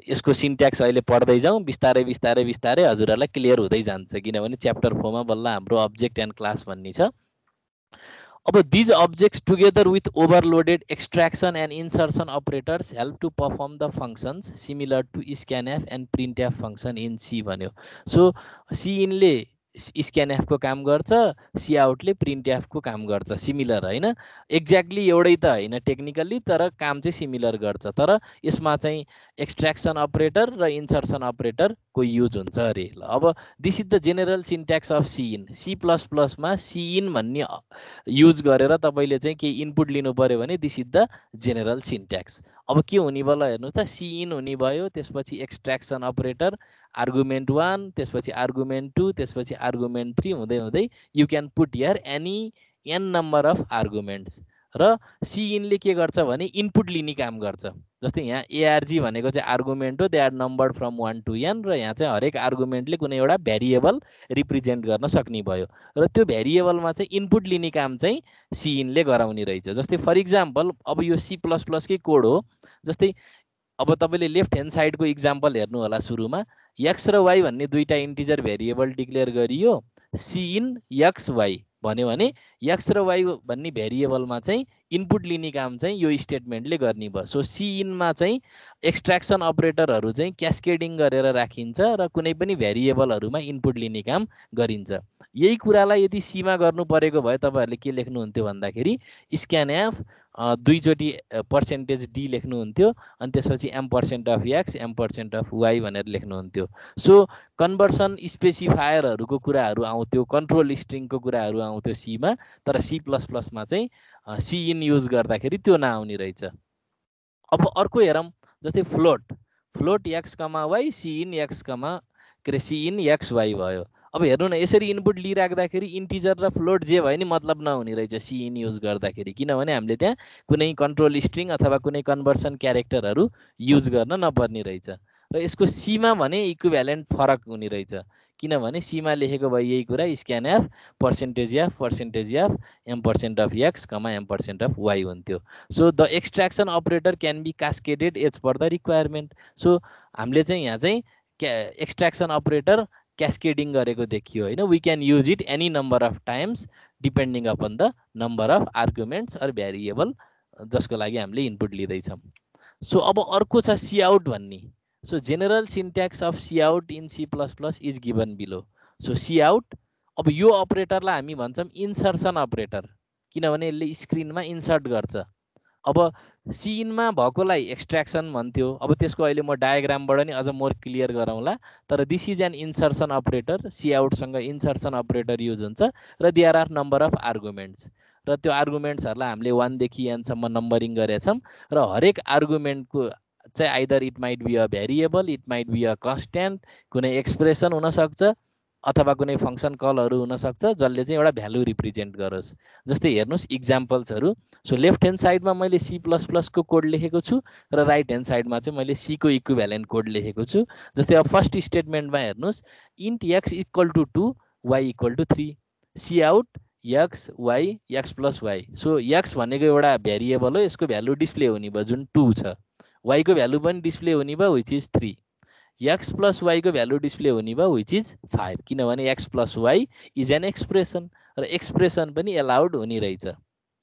यसको सिन्ट्याक्स अहिले पढ्दै जाउँ। बिस्तारै बिस्तारै बिस्तारै हजुरहरूलाई क्लियर हुँदै जान्छ, किनभने च्याप्टर 4 मा बल्ल हाम्रो अब्जेक्ट एन्ड क्लास भन्ने छ। अब these objects together with overloaded extraction and insertion operators help to perform the functions similar to scanf and printf function in C भन्यो। सो सी इनले स्क्यानएफ को काम गर्छ, सी आउटले प्रिन्टएफ को काम गर्छ। सिमिलर हैन, एक्ज्याक्टली एउटै त हैन टेक्निकली, तर काम चाहिँ सिमिलर गर्छ। तर यसमा चाहिँ एक्सट्र्याक्सन अपरेटर र इन्सर्सन अपरेटर को युज हुन्छ अरे। ल अब this is the general syntax of C in. C++ मा सी इन भन्ने युज गरेर तपाईँले चाहिँ केही इनपुट लिनु पर्यो भने this is the general syntax. अब के हुने भयो हेर्नुहोस् त, सी इन हुने भयो, त्यसपछि एक्सट्र्याक्सन अपरेटर आर्गुमेन्ट 1, त्यसपछि आर्गुमेन्ट 2, त्यसपछि आर्गुमेन्ट 3 हुँदै हुँदै you can put here any n number of arguments. र सी इनले के गर्छ भने इनपुट लिने काम गर्छ। जस्तै यहाँ एआरजी भनेको चाहिँ आर्गुमेन्ट हो, they are numbered from 1 to n, र यहाँ चाहिँ हरेक आर्गुमेन्टले कुनै एउटा भेरिएबल रिप्रेजेन्ट गर्न सक्ने भयो र त्यो भेरिएबलमा चाहिँ इनपुट लिने काम चाहिँ सी इनले गराउने रहेछ। जस्तै फर इक्जाम्पल अब यो C++ कै कोड हो। जस्तै अब तपाईँले लेफ्ट ह्यान्ड साइडको इक्जाम्पल हेर्नु होला। सुरुमा x र y भन्ने दुईटा इन्टिजर भेरिएबल डिक्लेयर गरियो, सी इन x y भन्यो भने x र y भन्ने भेरिएबलमा चाहिँ इनपुट लिने काम चाहिँ यो स्टेटमेन्टले गर्ने भयो। सो सी इनमा चाहिँ एक्सट्र्याक्सन अपरेटरहरू चाहिँ क्यास्केडिङ गरेर राखिन्छ र कुनै पनि भेरिएबलहरूमा इनपुट लिने काम गरिन्छ। यही कुरालाई यदि सीमा गर्नु परेको भए तपाईँहरूले के लेख्नुहुन्थ्यो भन्दाखेरि स्क्यानएफ दुईचोटि %d लेख्नुहुन्थ्यो, अनि त्यसपछि m% of x m% of y भनेर लेख्नुहुन्थ्यो। सो कन्भर्सन स्पेसिफायरहरूको कुराहरू आउँथ्यो, कन्ट्रोल स्ट्रिङको कुराहरू आउँथ्यो सीमा, तर C++ मा चाहिँ सी इन युज गर्दाखेरि त्यो नआउने रहेछ। अब अर्को हेरौँ, जस्तै float x, y, C in x, C in x y भयो। अब हेर्नु न, यसरी इनपुट लिइराख्दाखेरि इन्टिजर र फ्लोट जे भयो नि मतलब नहुने रहेछ सी इन युज गर्दाखेरि, किनभने हामीले त्यहाँ कुनै कन्ट्रोल स्ट्रिङ अथवा कुनै कन्भर्सन क्यारेक्टरहरू युज गर्न नपर्ने रहेछ। र यसको सीमा भने इक्विभ्यालेन्ट फरक हुने रहेछ, किनभने सीमा लेखेको भए यही कुरा scanf %f %f m% of x, m% of y हुन्थ्यो। So the extraction operator can be cascaded as per the requirement. So हामीले चाहिँ यहाँ चाहिँ एक्सट्र्याक्सन अपरेटर क्यास्केडिङ गरेको देखियो हैन। We can use it any number of times depending upon the number of arguments or variable जसको लागि हामीले इनपुट लिँदैछौँ। सो अब अर्को छ सी आउट भन्ने। So general syntax of cout in C++ is given below. So cout, अब यो अपरेटरलाई हामी भन्छौँ इन्सर्सन अपरेटर, किनभने यसले स्क्रिनमा इन्सर्ट गर्छ। अब सी इनमा भएकोलाई एक्सट्र्याक्सन भन्थ्यो। अब त्यसको अहिले म डायग्रामबाट नि अझ मोर क्लियर गराउँला। तर this is an insertion operator. C आउटसँग इन्सर्सन अपरेटर युज हुन्छ र there are number of arguments, र त्यो आर्गुमेन्ट्सहरूलाई हामीले 1 देखि n सम्म नम्बरिङ गरेछौँ। र हरेक आर्गुमेन्टको चाहिँ either it might be a variable, it might be a constant, कुनै एक्सप्रेसन हुनसक्छ, अथवा कुनै फङ्सन कलहरू हुनसक्छ जसले चाहिँ एउटा भ्यालु रिप्रेजेन्ट गरोस्। जस्तै हेर्नुहोस् इक्जाम्पल्सहरू। सो लेफ्ट ह्यान्ड साइडमा मैले C++ को कोड लेखेको छु र राइट ह्यान्ड साइडमा चाहिँ मैले C को इक्विभ्यालेन्ट कोड लेखेको छु। जस्तै अब फर्स्ट स्टेटमेन्टमा हेर्नुहोस्, int x = 2 y = 3 cout x y x + y। So x भनेको एउटा भेरिएबल हो, यसको भ्यालु डिस्प्ले हुने भयो जुन 2 छ, y को भ्यालु पनि डिस्प्ले हुने भयो विच इज 3, x + y को भ्यालु डिस्प्ले हुने भयो विच इज 5, किनभने x + y is an expression र एक्सप्रेसन पनि एलाउड हुने रहेछ।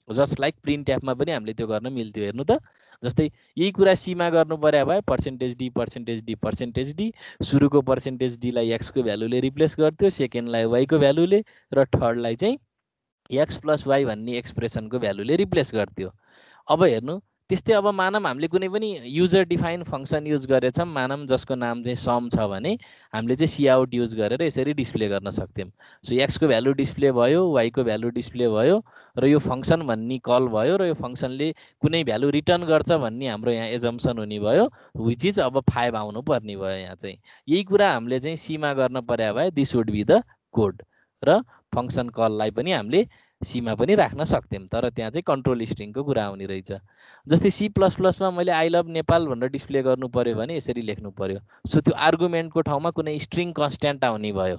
जस्ट लाइक प्रिन्ट एफमा पनि हामीले त्यो गर्न मिल्थ्यो। हेर्नु त, जस्तै यही कुरा सीमा गर्नु पर्यो भए %d सुरुको %d लाई x को भ्यालुले रिप्लेस गर्थ्यो, सेकेन्डलाई y को भ्यालुले र थर्डलाई चाहिँ x + y भन्ने एक्सप्रेसनको भ्यालुले रिप्लेस गर्थ्यो। अब हेर्नु, त्यस्तै अब मानम हामीले कुनै पनि युजर डिफाइन फङ्सन युज गरेछौँ, मानम जसको नाम चाहिँ सम छ भने हामीले चाहिँ सी आउट युज गरेर यसरी डिस्प्ले गर्न सक्थ्यौँ। सो x को भ्यालु डिस्प्ले भयो, y को भ्यालु डिस्प्ले भयो र यो फङ्सन भन्ने कल भयो र यो फङ्सनले कुनै भ्यालु रिटर्न गर्छ भन्ने हाम्रो यहाँ एजम्सन हुने भयो विच इज अब 5 आउनु पर्ने भयो। यहाँ चाहिँ यही कुरा हामीले चाहिँ सीमा गर्न पर्या भए this would be the code र फङ्सन कललाई पनि हामीले सीमा पनि राख्न सक्थ्यौँ, तर त्यहाँ चाहिँ कन्ट्रोल स्ट्रिङको कुरा आउने रहेछ। जस्तै C++ मा मैले आई लभ नेपाल भनेर डिस्प्ले गर्नु पर्यो भने यसरी लेख्नु पर्यो। सो त्यो आर्गुमेन्टको ठाउँमा कुनै स्ट्रिङ कन्स्ट्यान्ट आउने भयो।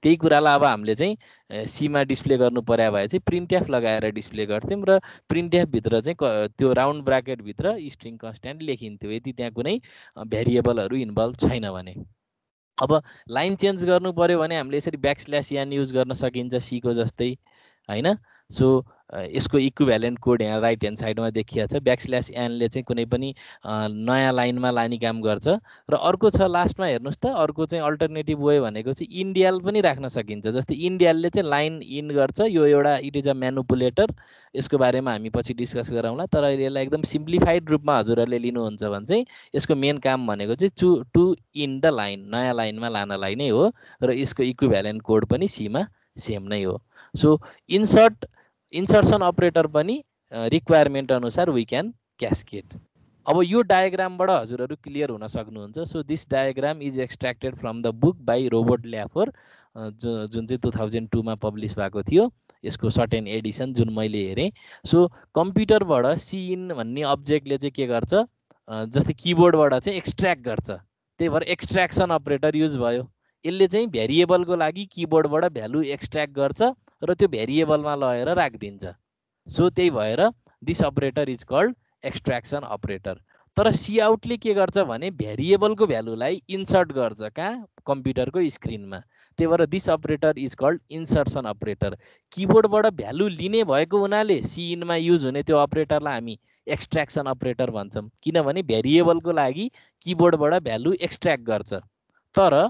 त्यही कुरालाई अब हामीले चाहिँ सीमा डिस्प्ले गर्नु पर्या भए चाहिँ प्रिन्ट एफ लगाएर डिस्प्ले गर्थ्यौँ र प्रिन्ट एफ भित्र चाहिँ त्यो राउन्ड ब्राकेटभित्र स्ट्रिङ कन्स्ट्यान्ट लेखिन्थ्यो यदि त्यहाँ कुनै भेरिएबलहरू इन्भल्भ छैन भने। अब लाइन चेन्ज गर्नु पर्यो भने हामीले यसरी \n युज गर्न सकिन्छ C को जस्तै, हैन। सो यसको इक्विभ्यालेन्ट कोड यहाँ राइट ह्यान्ड साइडमा देखिया छ। \n ले चाहिँ कुनै पनि नयाँ लाइनमा लाने काम गर्छ। र अर्को छ लास्टमा हेर्नुहोस् त, अर्को चाहिँ अल्टरनेटिभ वे भनेको चाहिँ इन्डियाल पनि राख्न सकिन्छ। जस्तै इन्डियालले चाहिँ लाइन इन गर्छ, यो एउटा इट इज अ म्यानुपुलेटर, यसको बारेमा हामी पछि डिस्कस गरौँला। तर यसलाई एकदम सिम्प्लिफाइड रूपमा हजुरहरूले लिनुहुन्छ भने चाहिँ यसको मेन काम भनेको चाहिँ टु इन द लाइन, नयाँ लाइनमा लानलाई नै हो र यसको इक्विभ्यालेन्ट कोड पनि सीमा सेम नै हो। सो इन्सर्सन अपरेटर पनि रिक्वायरमेन्ट अनुसार वी क्यान क्यास्केड। अब यो डायग्रामबाट हजुरहरू क्लियर हुन सक्नुहुन्छ। So this diagram is extracted from the book by Robert Lafore, जुन चाहिँ 2002 मा पब्लिस भएको थियो, यसको सर्टेन एडिसन जुन मैले हेरेँ। सो कम्प्युटरबाट सिइन भन्ने अब्जेक्टले चाहिँ के गर्छ, जस्तै किबोर्डबाट चाहिँ एक्सट्र्याक्ट गर्छ, त्यही भएर एक्सट्र्याक्सन अपरेटर युज भयो। यसले चाहिँ भेरिएबलको लागि किबोर्डबाट भ्यालु एक्सट्र्याक्ट गर्छ र त्यो भेरिएबलमा लगेर राखिदिन्छ। सो त्यही भएर this operator is called extraction operator. तर सी आउटले के गर्छ भने भेरिएबलको भ्यालुलाई इन्सर्ट गर्छ, कहाँ, कम्प्युटरको स्क्रिनमा। त्यही भएर this operator is called insertion operator. किबोर्डबाट भ्यालु लिने भएको हुनाले सी इनमा युज हुने त्यो अपरेटरलाई हामी एक्सट्र्याक्सन अपरेटर भन्छौँ, किनभने भेरिएबलको लागि किबोर्डबाट भ्यालु एक्सट्र्याक्ट गर्छ। तर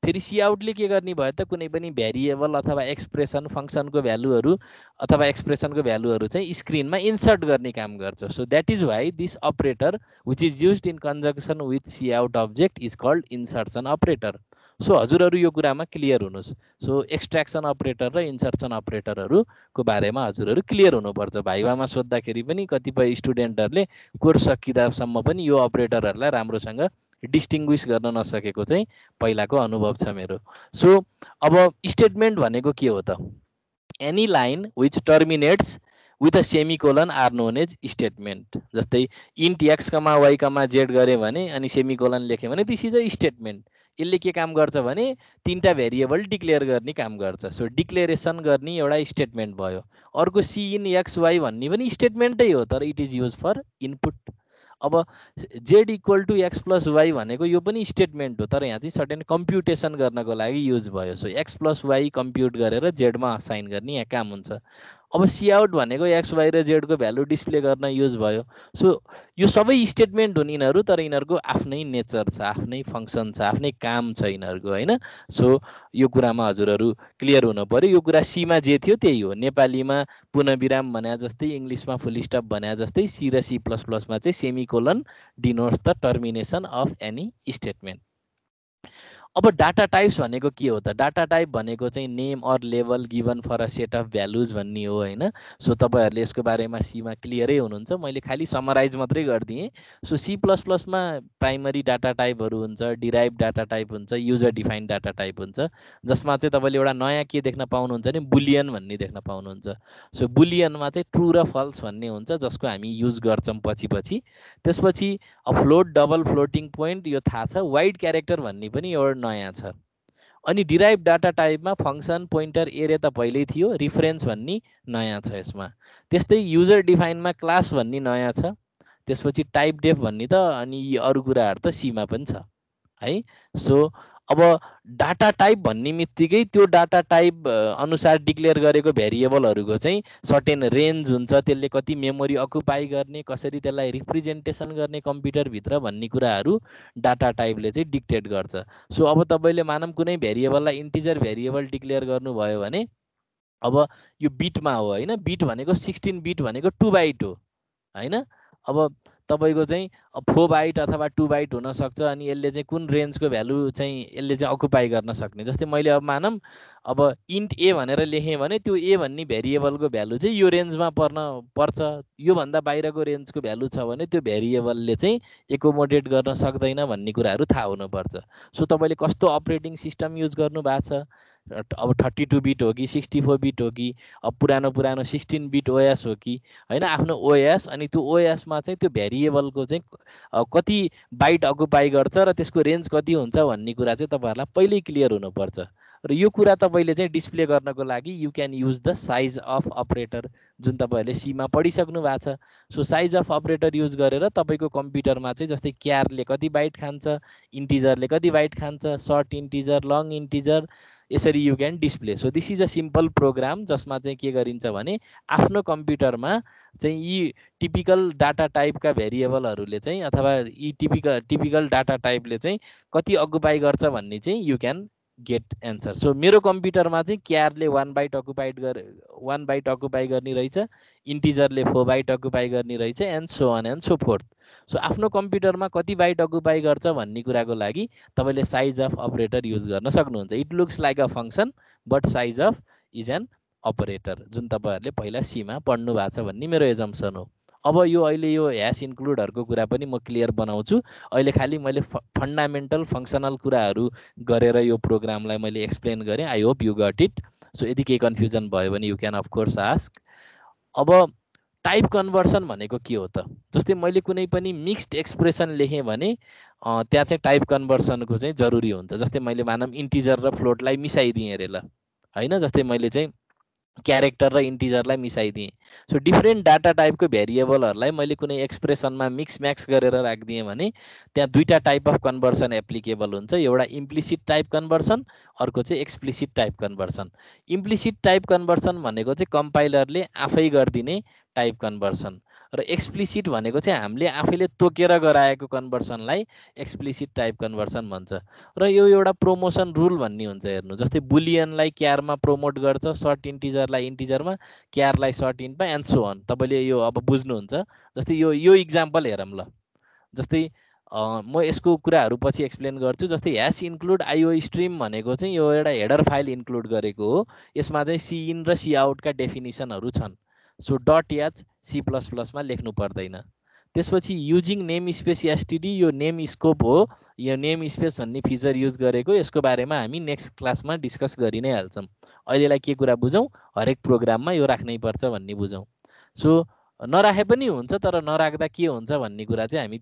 फेरि सी आउटले के गर्ने भयो त, कुनै पनि भेरिएबल अथवा एक्सप्रेसन फङ्सनको भ्यालुहरू अथवा एक्सप्रेसनको भ्यालुहरू चाहिँ स्क्रिनमा इन्सर्ट गर्ने काम गर्छ। So that is why this operator which is used in conjunction with C out object is called insertion operator. So हजुरहरू यो कुरामा क्लियर हुनुहोस्। सो एक्सट्र्याक्सन अपरेटर र इन्सर्सन अपरेटरहरूको बारेमा हजुरहरू क्लियर हुनुपर्छ। भाइभामा सोद्धाखेरि पनि कतिपय स्टुडेन्टहरूले कोर्स सकिँदासम्म पनि यो अपरेटरहरूलाई राम्रोसँग डिस्टिङ्ग्विस गर्न नसकेको चाहिँ पहिलाको अनुभव छ मेरो। सो अब स्टेटमेन्ट भनेको के हो त, any line which terminates with a semicolon are known as statement. जस्तै इन्ट x, y, z गरे भने अनि सेमिकोलन लेख्यो भने दिस इज अ स्टेटमेन्ट। यसले के काम गर्छ भने तीनटा भेरिएबल डिक्लेयर गर्ने काम गर्छ। सो डिक्लेरेसन गर्ने एउटा स्टेटमेन्ट भयो। अर्को सी इन x y भन्ने पनि स्टेटमेन्टै हो, तर it is use for input. अब z = x + y भनेको यो पनि स्टेटमेन्ट हो, तर यहाँ चाहिँ सर्टेन कम्प्युटेसन गर्नको लागि युज भयो। सो x + y कम्प्युट गरेर z मा असाइन गर्ने यहाँ काम हुन्छ। अब सी आउट भनेको x, y र z को भ्यालु डिस्प्ले गर्न युज भयो। सो यो सबै स्टेटमेन्ट हुन् यिनीहरू, तर यिनीहरूको आफ्नै नेचर छ, आफ्नै फङ्सन छ, आफ्नै काम छ यिनीहरूको, होइन। सो यो कुरामा हजुरहरू क्लियर हुनु पर्यो। यो कुरा सीमा जे थियो त्यही हो, नेपालीमा पुनःविराम भने जस्तै, इङ्ग्लिसमा फुल स्टप भने जस्तै, सी र C++ मा चाहिँ semicolon denotes the termination of any statement. अब डाटा टाइप्स भनेको के हो त? डाटा टाइप भनेको चाहिँ name or level given for a set of values भन्ने हो होइन। सो तपाईँहरूले यसको बारेमा सीमा क्लियरै हुनुहुन्छ, मैले खालि समराइज मात्रै गरिदिएँ। सो सी प्लस प्लसमा प्राइमरी डाटा टाइपहरू हुन्छ, डिराइभ डाटा टाइप हुन्छ, युजर डिफाइन्ड डाटा टाइप हुन्छ, जसमा चाहिँ तपाईँले एउटा नयाँ के देख्न पाउनुहुन्छ भने बुलियन भन्ने देख्न पाउनुहुन्छ। सो बुलियनमा चाहिँ ट्रु र फल्स भन्ने हुन्छ, जसको हामी युज गर्छौँ पछि पछि। त्यसपछि फ्लोट, डबल फ्लोटिङ पोइन्ट यो थाहा छ, वाइड क्यारेक्टर भन्ने पनि एउटा नयाँ छ। अनि डिराइभ डाटा टाइपमा फङ्सन, पोइन्टर, एरे त पहिल्यै थियो, रिफरेन्स भन्ने नयाँ छ यसमा। त्यस्तै युजर डिफाइनमा क्लास भन्ने नयाँ छ। त्यसपछि टाइप डेफ भन्ने त अनि यी अरू कुराहरू त सीमा पनि छ है। सो अब डाटा टाइप भन्ने बित्तिकै त्यो डाटा टाइप अनुसार डिक्लेयर गरेको भेरिएबलहरूको चाहिँ सर्टेन रेन्ज हुन्छ, त्यसले कति मेमोरी अकुपाई गर्ने, कसरी त्यसलाई रिप्रेजेन्टेसन गर्ने कम्प्युटरभित्र भन्ने कुराहरू डाटा टाइपले चाहिँ डिक्टेट गर्छ। सो अब तपाईँले मानौँ कुनै भेरिएबललाई इन्टिजर भेरिएबल डिक्लेयर गर्नुभयो भने अब यो बिटमा हो होइन, बिट भनेको 16 बिट भनेको 2 बाइट हो होइन। अब तपाईँको चाहिँ 4 बाइट अथवा 2 बाइट हुनसक्छ, अनि यसले चाहिँ कुन रेन्जको भ्यालु चाहिँ यसले चाहिँ अकुपाई गर्न सक्ने। जस्तै मैले अब मानौँ अब इन्ट ए भनेर लेखेँ भने त्यो ए भन्ने भेरिएबलको भ्यालु चाहिँ यो रेन्जमा पर्छ, योभन्दा बाहिरको रेन्जको भ्यालु छ भने त्यो भेरिएबलले चाहिँ एकोमोडेट गर्न सक्दैन भन्ने कुराहरू थाहा हुनुपर्छ। सो तपाईँले कस्तो अपरेटिङ सिस्टम युज गर्नु भएको छ, अब 32 बिट हो कि 64 बिट हो कि अब पुरानो 16 बिट ओएस हो कि होइन, आफ्नो ओएस, अनि त्यो ओएसमा चाहिँ त्यो भेरिएबलको चाहिँ कति बाइट अकुपाई गर्छ र त्यसको रेन्ज कति हुन्छ भन्ने कुरा चाहिँ तपाईँहरूलाई पहिल्यै क्लियर हुनुपर्छ। र यो कुरा तपाईँले चाहिँ डिस्प्ले गर्नको लागि you can use the size of operator, जुन तपाईँहरूले सीमा पढिसक्नु भएको छ। So size of operator use गरेर तपाईँको कम्प्युटरमा चाहिँ जस्तै क्यारले कति बाइट खान्छ, इन्टिजरले कति बाइट खान्छ, सर्ट इन्टिजर, लङ इन्टिजर, यसरी you can display. So this is a simple program जसमा चाहिँ के गरिन्छ भने आफ्नो कम्प्युटरमा चाहिँ यी टिपिकल डाटा टाइपका भेरिएबलहरूले चाहिँ अथवा यी टिपिकल डाटा टाइपले चाहिँ कति अकुपाई गर्छ भन्ने चाहिँ you can get answer. So मेरो कम्प्युटरमा चाहिँ क्यारले 1 बाइट अकुपाई गर्ने रहेछ, इन्टिजरले 4 बाइट अकुपाई गर्ने रहेछ, and so on and so forth. So आफ्नो कम्प्युटरमा कति बाइट अकुपाई गर्छ भन्ने कुराको लागि तपाईँले साइज अफ अपरेटर युज गर्न सक्नुहुन्छ। It looks like a function but size of is an operator, जुन तपाईँहरूले पहिला सीमा पढ्नु भएको छ भन्ने मेरो एजम्सन हो। अब यो अहिले यो ह्यास इन्क्लुडहरूको कुरा पनि म क्लियर बनाउँछु। अहिले खालि मैले फन्डामेन्टल फङ्सनल कुराहरू गरेर यो प्रोग्रामलाई मैले एक्सप्लेन गरेँ। I hope you got it. So यदि केही कन्फ्युजन भयो भने यु क्यान अफकोर्स आस्क। अब टाइप कन्भर्सन भनेको के हो त? जस्तै मैले कुनै पनि मिक्स्ड एक्सप्रेसन लेखेँ भने त्यहाँ चाहिँ टाइप कन्भर्सनको चाहिँ जरुरी हुन्छ। जस्तै मैले मानौँ इन्टिजर र फ्लोटलाई मिसाइदिएँ अरे ल होइन, जस्तै मैले चाहिँ क्यारेक्टर र इन्टिजरलाई मिसाइदिएँ। सो डिफ्रेन्ट डाटा टाइपको भेरिएबलहरूलाई मैले कुनै एक्सप्रेसनमा मिक्स म्याक्स गरेर राखिदिएँ भने त्यहाँ दुईवटा टाइप अफ कन्भर्सन एप्लिकेबल हुन्छ, एउटा इम्प्लिसिट टाइप कन्भर्सन, अर्को चाहिँ explicit type conversion. Implicit type conversion भनेको चाहिँ कम्पाइलरले आफै गरिदिने टाइप कन्भर्सन, र एक्सप्लिसिट भनेको चाहिँ हामीले आफैले तोकेर गराएको कन्भर्सनलाई एक्सप्लिसिट टाइप कन्भर्सन भन्छ। र यो एउटा प्रोमोसन रुल भन्ने हुन्छ। हेर्नु, जस्तै बुलियनलाई क्यारमा प्रोमोट गर्छ, सर्ट इन्टिजरलाई इन्टिजरमा, क्यारलाई सर्ट इन्टमा, एन्ड सो अन। तपाईँले यो अब बुझ्नुहुन्छ। जस्तै यो इक्जाम्पल हेरौँ ल। जस्तै म यसको कुराहरू पछि एक्सप्लेन गर्छु। जस्तै ह्यास इन्क्लुड आइओ स्ट्रिम भनेको चाहिँ यो एउटा हेडर फाइल इन्क्लुड गरेको हो। यसमा चाहिँ सी इन र सी आउटका डेफिनिसनहरू छन्। So dot H C plus प्लसमा लेख्नु पर्दैन। त्यसपछि युजिङ नेम स्पेस एसटिडी, यो नेम स्कोप हो। यो नेम स्पेस भन्ने फिचर युज गरेको, यसको बारेमा हामी नेक्स्ट क्लासमा डिस्कस गरि नै हाल्छौँ। अहिलेलाई के कुरा बुझौँ, हरेक प्रोग्राममा यो राख्नै पर्छ भन्ने बुझौँ। सो नराखे पनि हुन्छ, तर नराख्दा के हुन्छ भन्ने कुरा चाहिँ हामी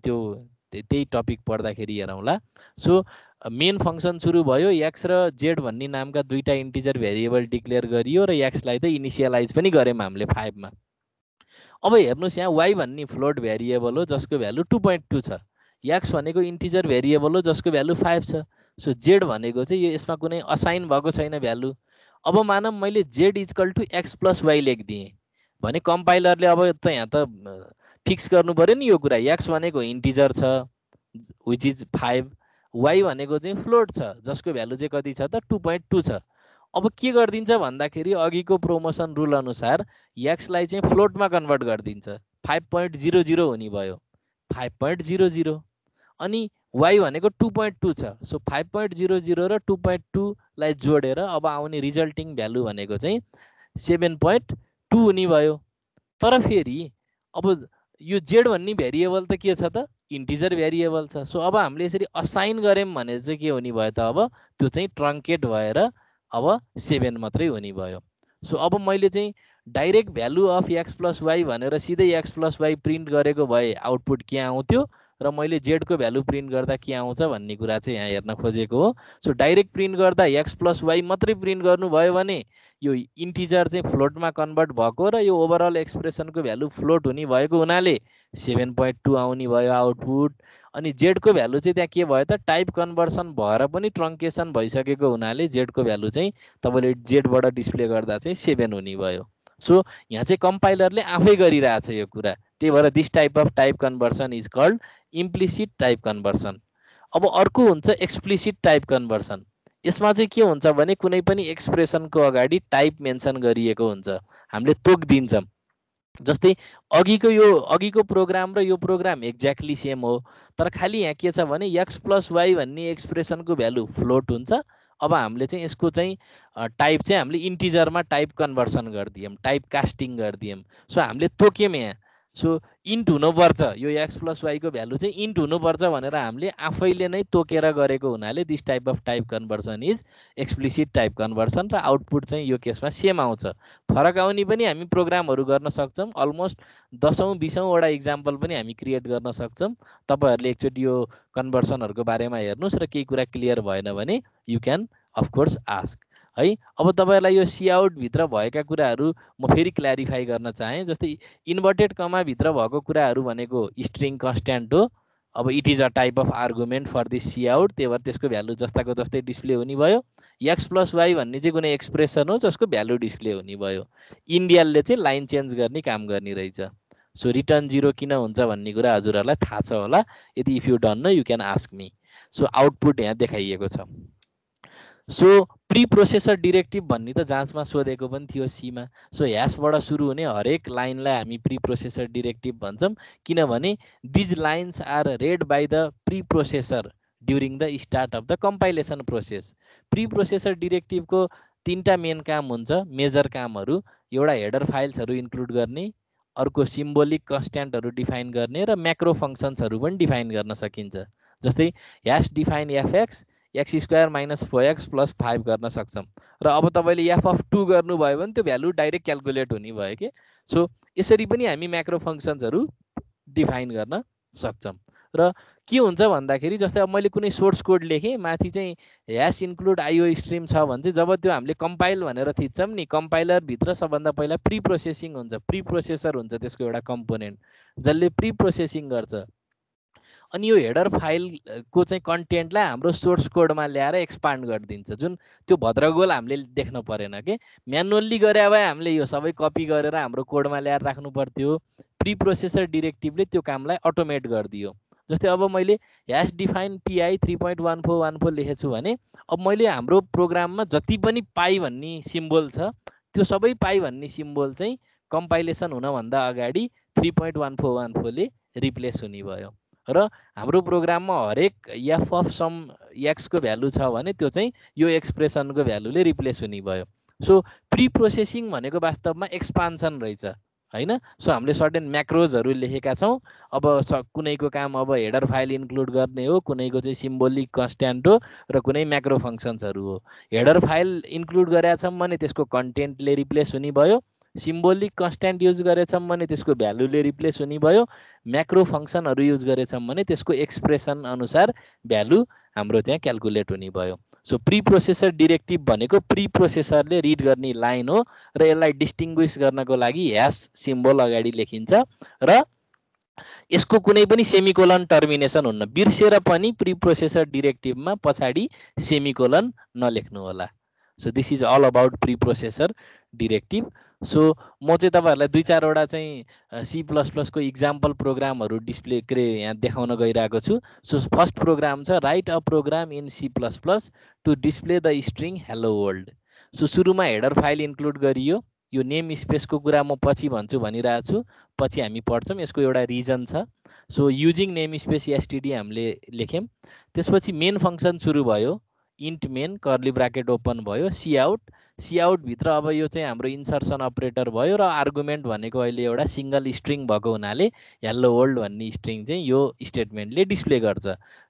त्यही टपिक पढ्दाखेरि हेरौँला। सो मेन फङ्सन सुरु भयो, एक्स र जेड भन्ने नामका दुईवटा इन्टिजर भेरिएबल डिक्लेयर गरियो र एक्सलाई त इनिसियलाइज पनि गऱ्यौँ हामीले 5 मा। अब हेर्नुहोस्, यहाँ वाइ भन्ने फ्लोट भेरिएबल हो जसको भ्यालु 2.2 छ, एक्स भनेको इन्टिजर भेरिएबल हो जसको भ्यालु 5 छ। सो जेड भनेको चाहिँ यो यसमा कुनै असाइन भएको छैन भ्यालु। अब मानौँ मैले z equal to x plus y लेखिदिएँ भने कम्पाइलरले अब त यहाँ त फिक्स गर्नु पऱ्यो नि यो कुरा। एक्स भनेको इन्टिजर छ विच इज 5, वाइ भनेको चाहिँ फ्लोट छ जसको भ्यालु चाहिँ कति छ त 2.2 छ। अब के गरिदिन्छ भन्दाखेरि अघिको प्रोमोसन रुल अनुसार एक्सलाई चाहिँ फ्लोटमा कन्भर्ट गरिदिन्छ, 5.00 हुने भयो 5.00। अनि y भनेको 2.2 छ। सो 5.00 र 2.2 लाई जोडेर अब आउने रिजल्टिङ भ्यालु भनेको चाहिँ 7.2 हुने भयो। तर फेरि अब यो z भन्ने भेरिएबल त के छ त इन्टिजर भेरिएबल छ। सो अब हामीले यसरी असाइन गर्यौं भने चाहिँ के हुने भयो त अब त्यो चाहिँ ट्रङ्केट भएर अब 7 मात्रै हुने भयो। सो अब मैले चाहिँ direct value of x plus y भनेर सिधै x प्लस वाई प्रिन्ट गरेको भए आउटपुट के आउँथ्यो र मैले z को भ्यालु प्रिन्ट गर्दा के आउँछ भन्ने कुरा चाहिँ यहाँ हेर्न खोजेको हो। सो डाइरेक्ट प्रिन्ट गर्दा x प्लस वाई मात्रै प्रिन्ट गर्नुभयो भने यो इन्टिजर चाहिँ फ्लोटमा कन्भर्ट भएको र यो ओभरअल एक्सप्रेसनको भ्यालु फ्लोट हुने भएको हुनाले 7.2 आउने भयो आउटपुट। अनि z को भ्यालु चाहिँ त्यहाँ के भयो त टाइप कन्भर्सन भएर पनि ट्रङ्केसन भइसकेको हुनाले z को भ्यालु चाहिँ तपाईँले z बाट डिस्प्ले गर्दा चाहिँ 7 हुने भयो। सो यहाँ चाहिँ कम्पाइलरले आफै गरिरहेछ यो कुरा, त्यही भएर this type of type conversion is called implicit type conversion. अब अर्को हुन्छ एक्सप्लिसिट टाइप कन्भर्सन। यसमा चाहिँ के हुन्छ भने कुनै पनि एक्सप्रेसनको अगाडि टाइप मेन्सन गरिएको हुन्छ, हामीले तोक दिन्छौँ। जस्तै अघिको प्रोग्राम र यो प्रोग्राम एक्ज्याक्टली सेम हो, तर खालि यहाँ के छ भने x प्लस वाई भन्ने एक्सप्रेसनको भ्यालु फ्लोट हुन्छ। अब हामीले चाहिँ यसको चाहिँ टाइप चाहिँ हामीले इन्टिजरमा टाइप कन्भर्सन गरिदियौँ, टाइप कास्टिङ गरिदियौँ। सो हामीले तोक्यौँ यहाँ। सो इन्ट हुनुपर्छ, यो x प्लस वाईको भ्यालु चाहिँ इन्ट हुनुपर्छ भनेर हामीले आफैले नै तोकेर गरेको हुनाले this type of type conversion is explicit type conversion र आउटपुट चाहिँ यो केसमा सेम आउँछ। फरक आउने पनि हामी प्रोग्रामहरू गर्न सक्छौँ, अलमोस्ट 10औं-20औं वटा इक्जाम्पल पनि हामी क्रिएट गर्न सक्छौँ। तपाईँहरूले एकचोटि यो कन्भर्सनहरूको बारेमा हेर्नुहोस् र केही कुरा क्लियर भएन भने यु क्यान अफकोर्स आस्क है। अब तपाईँहरूलाई यो सिआउट भित्र भएका कुराहरू म फेरि क्ल्यारिफाई गर्न चाहेँ। जस्तै इन्भर्टेड कमा भित्र भएको कुराहरू भनेको स्ट्रिङ कन्स्ट्यान्ट हो। अब it is a type of argument for this C out, त्यही भएर त्यसको भ्यालु जस्ताको जस्तै डिस्प्ले हुने भयो। x प्लस वाई भन्ने चाहिँ कुनै एक्सप्रेसन हो जसको भ्यालु डिस्प्ले हुने भयो। इन्डियलले चाहिँ लाइन चेन्ज गर्ने काम गर्ने रहेछ। सो रिटर्न 0 किन हुन्छ भन्ने कुरा हजुरहरूलाई थाहा छ होला, यदि if you don't know you can ask me. So output यहाँ देखाइएको छ। सो प्री प्रोसेसर डिरेक्टिभ भन्ने त जाँचमा सोधेको पनि थियो सीमा। सो ह्यासबाट सुरु हुने हरेक लाइनलाई हामी प्री प्रोसेसर डिरेक्टिभ भन्छौँ, किनभने these lines are read by the pre processor during the start of the compilation process. Pre processor डिरेक्टिभको 3टा मेन काम हुन्छ, मेजर कामहरू। एउटा हेडर फाइल्सहरू इन्क्लुड गर्ने, अर्को सिम्बोलिक कन्स्ट्यान्टहरू डिफाइन गर्ने र म्याक्रो फङ्सन्सहरू पनि डिफाइन गर्न सकिन्छ। जस्तै hash define FX x square minus 4x plus 5 गर्न सक्छौँ र अब तपाईँले एफ अफ 2 गर्नुभयो भने त्यो भ्यालु डाइरेक्ट क्यालकुलेट हुने भयो कि। सो यसरी पनि हामी म्याक्रो फङ्सन्सहरू डिफाइन गर्न सक्छौँ। र के हुन्छ भन्दाखेरि जस्तै अब मैले कुनै सोर्स कोड लेखेँ, माथि चाहिँ ह्यास इन्क्लुड आइओ स्ट्रिम छ भने चाहिँ जब त्यो हामीले कम्पाइल भनेर थिच्छौँ नि, कम्पाइलरभित्र सबभन्दा पहिला प्री प्रोसेसिङ हुन्छ, प्री प्रोसेसर हुन्छ त्यसको एउटा कम्पोनेन्ट जसले प्री प्रोसेसिङ गर्छ। अनि यो हेडर फाइलको चाहिँ कन्टेन्टलाई हाम्रो सोर्स कोडमा ल्याएर एक्सपान्ड गरिदिन्छ, जुन त्यो भद्रगोल हामीले देख्न परेन कि। म्यानुअल्ली गरे भए हामीले यो सबै कपी गरेर हाम्रो कोडमा ल्याएर राख्नु पर्थ्यो। प्री प्रोसेसर डिरेक्टिभले त्यो कामलाई अटोमेट गरिदियो। जस्तै अब मैले ह्यास डिफाइन पिआई 3.1414 लेखेको छु भने अब मैले हाम्रो प्रोग्राममा जति पनि पाई भन्ने सिम्बोल छ त्यो सबै पाई भन्ने सिम्बोल चाहिँ कम्पाइलेसन हुनभन्दा अगाडि 3.1414 ले रिप्लेस हुने भयो। र हाम्रो प्रोग्राममा हरेक एफ अफ सम एक्सको भ्यालु छ भने त्यो चाहिँ यो एक्सप्रेसनको भ्यालुले रिप्लेस हुने भयो। सो प्री प्रोसेसिङ भनेको वास्तवमा एक्सपान्सन रहेछ हैन। सो हामीले सर्टेन म्याक्रोजहरू लेखेका छौँ। अब कुनैको काम अब हेडर फाइल इन्क्लुड गर्ने हो, कुनैको चाहिँ सिम्बोलिक कन्स्ट्यान्ट हो र कुनै म्याक्रो फङ्सन्सहरू हो। हेडर फाइल इन्क्लुड गरेका छौँ भने त्यसको कन्टेन्टले रिप्लेस हुने भयो, सिम्बोलिक कन्स्ट्यान्ट युज गरेछौँ भने त्यसको भ्यालुले रिप्लेस हुने भयो, म्याक्रो फङ्सनहरू युज गरेछौँ भने त्यसको एक्सप्रेसन अनुसार भ्यालु हाम्रो त्यहाँ क्यालकुलेट हुने भयो। सो प्री प्रोसेसर डिरेक्टिभ भनेको प्री प्रोसेसरले रिड गर्ने लाइन हो र यसलाई डिस्टिङ्ग्विस गर्नको लागि ह्यास सिम्बोल अगाडि लेखिन्छ र यसको कुनै पनि सेमिकोलन टर्मिनेसन हुन्न। बिर्सेर पनि प्री प्रोसेसर डिरेक्टिभमा पछाडि सेमिकोलन नलेख्नु होला। So this is all about preprocessor directive. So म चाहिँ तपाईँहरूलाई 2-4 वटा चाहिँ सी प्लस प्लसको इक्जाम्पल प्रोग्रामहरू डिस्प्ले यहाँ देखाउन गइरहेको छु। सो फर्स्ट प्रोग्राम छ write a program in C plus plus to display the string hello world. So सुरुमा हेडर फाइल इन्क्लुड गरियो, यो नेम स्पेसको कुरा म पछि भन्छु भनिरहेको छु, पछि हामी पढ्छौँ। यसको एउटा रिजन छ। So using name space STD हामीले लेख्यौँ। त्यसपछि मेन फङ्सन सुरु भयो, int main curly bracket open भयो, सी आउट भित्र अब यो चाहिँ हाम्रो इन्सर्सन अपरेटर भयो र आर्गुमेन्ट भनेको अहिले एउटा सिङ्गल स्ट्रिङ भएको हुनाले हेलो वर्ल्ड भन्ने स्ट्रिङ चाहिँ यो स्टेटमेन्टले डिस्प्ले गर्छ।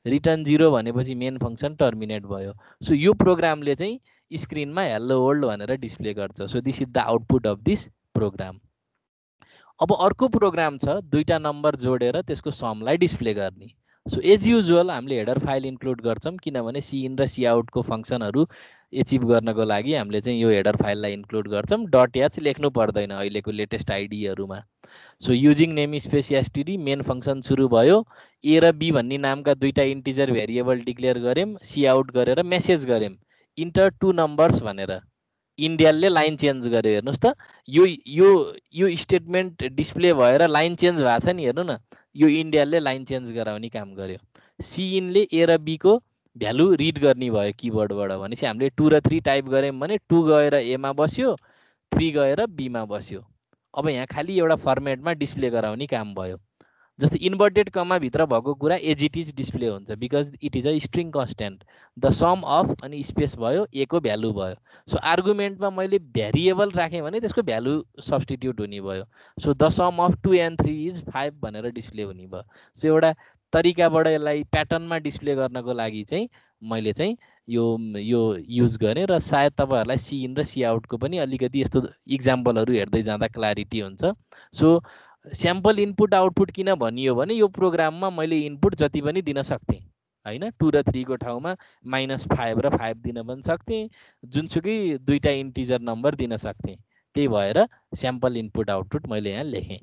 रिटर्न 0 भनेपछि मेन फङ्सन टर्मिनेट भयो। सो यो प्रोग्रामले चाहिँ स्क्रिनमा हेलो वर्ल्ड भनेर डिस्प्ले गर्छ। So this is the output of this program. अब अर्को प्रोग्राम छ, दुईटा नम्बर जोडेर त्यसको समलाई डिस्प्ले गर्ने। सो एज युजुअल हामीले हेडर फाइल इन्क्लुड गर्छौँ, किनभने सी इन र सी आउटको फङ्सनहरू एचिभ गर्नको लागि हामीले चाहिँ यो हेडर फाइललाई इन्क्लुड गर्छौँ। डट एच लेख्नु पर्दैन अहिलेको लेटेस्ट आइडीहरूमा। So using name space STD main function सुरु भयो। ए र बी भन्ने नामका दुईटा इन्टिजर भेरिएबल डिक्लेयर गऱ्यौँ, सी आउट गरेर मेसेज गऱ्यौँ इन्टर टु नम्बर्स भनेर। इन्डियलले लाइन चेन्ज गर्यो, हेर्नुहोस् त, यो स्टेटमेन्ट डिस्प्ले भएर लाइन चेन्ज भएको छ नि, हेर्नु न, यो इन्डियलले लाइन चेन्ज गराउने काम गर्यो। सी इनले ए र बीको भ्यालु रिड गर्ने भयो किबोर्डबाट। भनेपछि हामीले 2 र 3 टाइप गऱ्यौँ भने 2 गएर एमा बस्यो, 3 गएर बीमा बस्यो। अब यहाँ खालि एउटा फर्मेटमा डिस्प्ले गराउने काम भयो। जस्तै इन्भर्टेड कमा भित्र भएको कुरा एज इट इज डिस्प्ले हुन्छ, because it is a string constant. The sum of अनि स्पेस भयो, ए को भ्यालु भयो। सो आर्गुमेन्टमा मैले भ्यारिएबल राखेँ भने त्यसको भ्यालु सब्स्टिट्युट हुने भयो। So the sum of 2 and 3 is 5 भनेर डिस्प्ले हुने भयो। सो एउटा तरिकाबाट यसलाई प्याटर्नमा डिस्प्ले गर्नको लागि चाहिँ मैले चाहिँ यो युज गरेँ र सायद तपाईँहरूलाई सी इन र सी आउटको पनि अलिकति यस्तो इक्जाम्पलहरू हेर्दै जाँदा क्ल्यारिटी हुन्छ। सो स्याम्पल इनपुट आउटपुट किन भनियो भने यो प्रोग्राममा मैले इनपुट जति पनि दिन सक्थेँ होइन, 2 र 3 को ठाउँमा -5 र 5 दिन पनि सक्थेँ, जुनसुकै दुईटा इन्टिजर नम्बर दिन सक्थेँ। त्यही भएर स्याम्पल इनपुट आउटपुट मैले यहाँ लेखेँ।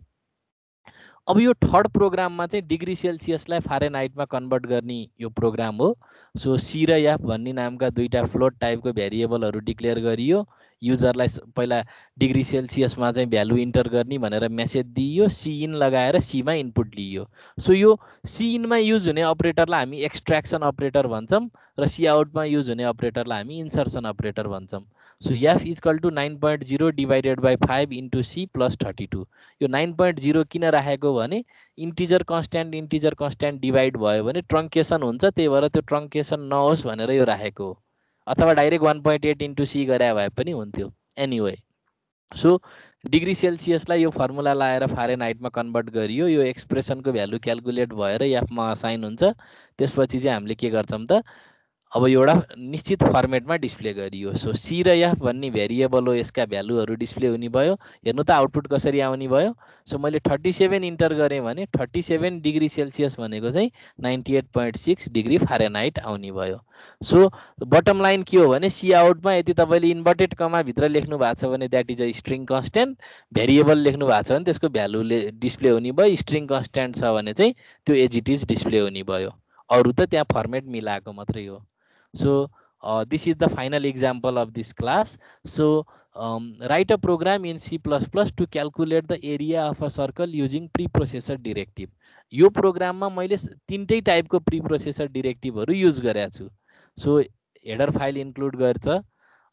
अब यो थर्ड प्रोग्राममा चाहिँ डिग्री सेल्सियसलाई फारेनहाइटमा कन्भर्ट गर्ने यो प्रोग्राम हो। सो सी र एफ भन्ने नामका दुईटा फ्लोट टाइपको भेरिएबलहरू डिक्लेयर गरियो। युजरलाई पहिला डिग्री सेल्सियसमा चाहिँ भ्यालु इन्टर गर्ने भनेर मेसेज दिइयो, सी इन लगाएर सीमा इनपुट लिइयो। सो यो सी इनमा युज हुने अपरेटरलाई हामी एक्सट्र्याक्सन अपरेटर भन्छौँ र सी आउटमा युज हुने अपरेटरलाई हामी इन्सर्सन अपरेटर भन्छौँ। So f equal to 9.0 divided by 5 into C plus 32। यो 9.0 किन राखेको भने इन्टिजर कन्स्ट्यान्ट डिभाइड भयो भने ट्रङ्केसन हुन्छ, त्यही भएर त्यो ट्रङ्केसन नहोस् भनेर यो राखेको हो। अथवा डाइरेक्ट 1.8 इन्टु सी गरे भए पनि हुन्थ्यो। एनिवे, सो डिग्री सेल्सियसलाई यो फर्मुला लाएर फारेनहाइटमा कन्भर्ट गरियो। यो एक्सप्रेसनको भ्यालु क्यालकुलेट भएर एफमा असाइन हुन्छ। त्यसपछि चाहिँ हामीले के गर्छौँ त, अब एउटा निश्चित फर्मेटमा डिस्प्ले गरियो। सो सी र एफ भन्ने भेरिएबल हो, यसका भ्यालुहरू डिस्प्ले हुने भयो। हेर्नु त आउटपुट कसरी आउने भयो। सो मैले 37 इन्टर गरेँ भने 37 डिग्री सेल्सियस भनेको चाहिँ 98.6 डिग्री फारेनहाइट आउने भयो। सो बटम लाइन के हो भने सी आउटमा यदि तपाईँले इन्भर्टेड कमाभित्र लेख्नु भएको छ भने that is a string constant, variable लेख्नु भएको छ भने त्यसको भ्यालुले डिस्प्ले हुने भयो। स्ट्रिङ कन्स्ट्यान्ट छ भने चाहिँ त्यो एज इट इज डिस्प्ले हुने भयो। अरू त त्यहाँ फर्मेट मिलाएको मात्रै हो। So this is the final example of this class. So write a program in C++ to calculate the area of a circle using preprocessor directive. यो प्रोग्राममा मैले तीनटै टाइपको प्रिप्रोसेसर डिरेक्टिभहरू युज गरेको छु। सो हेडर फाइल इन्क्लुड गर्छ,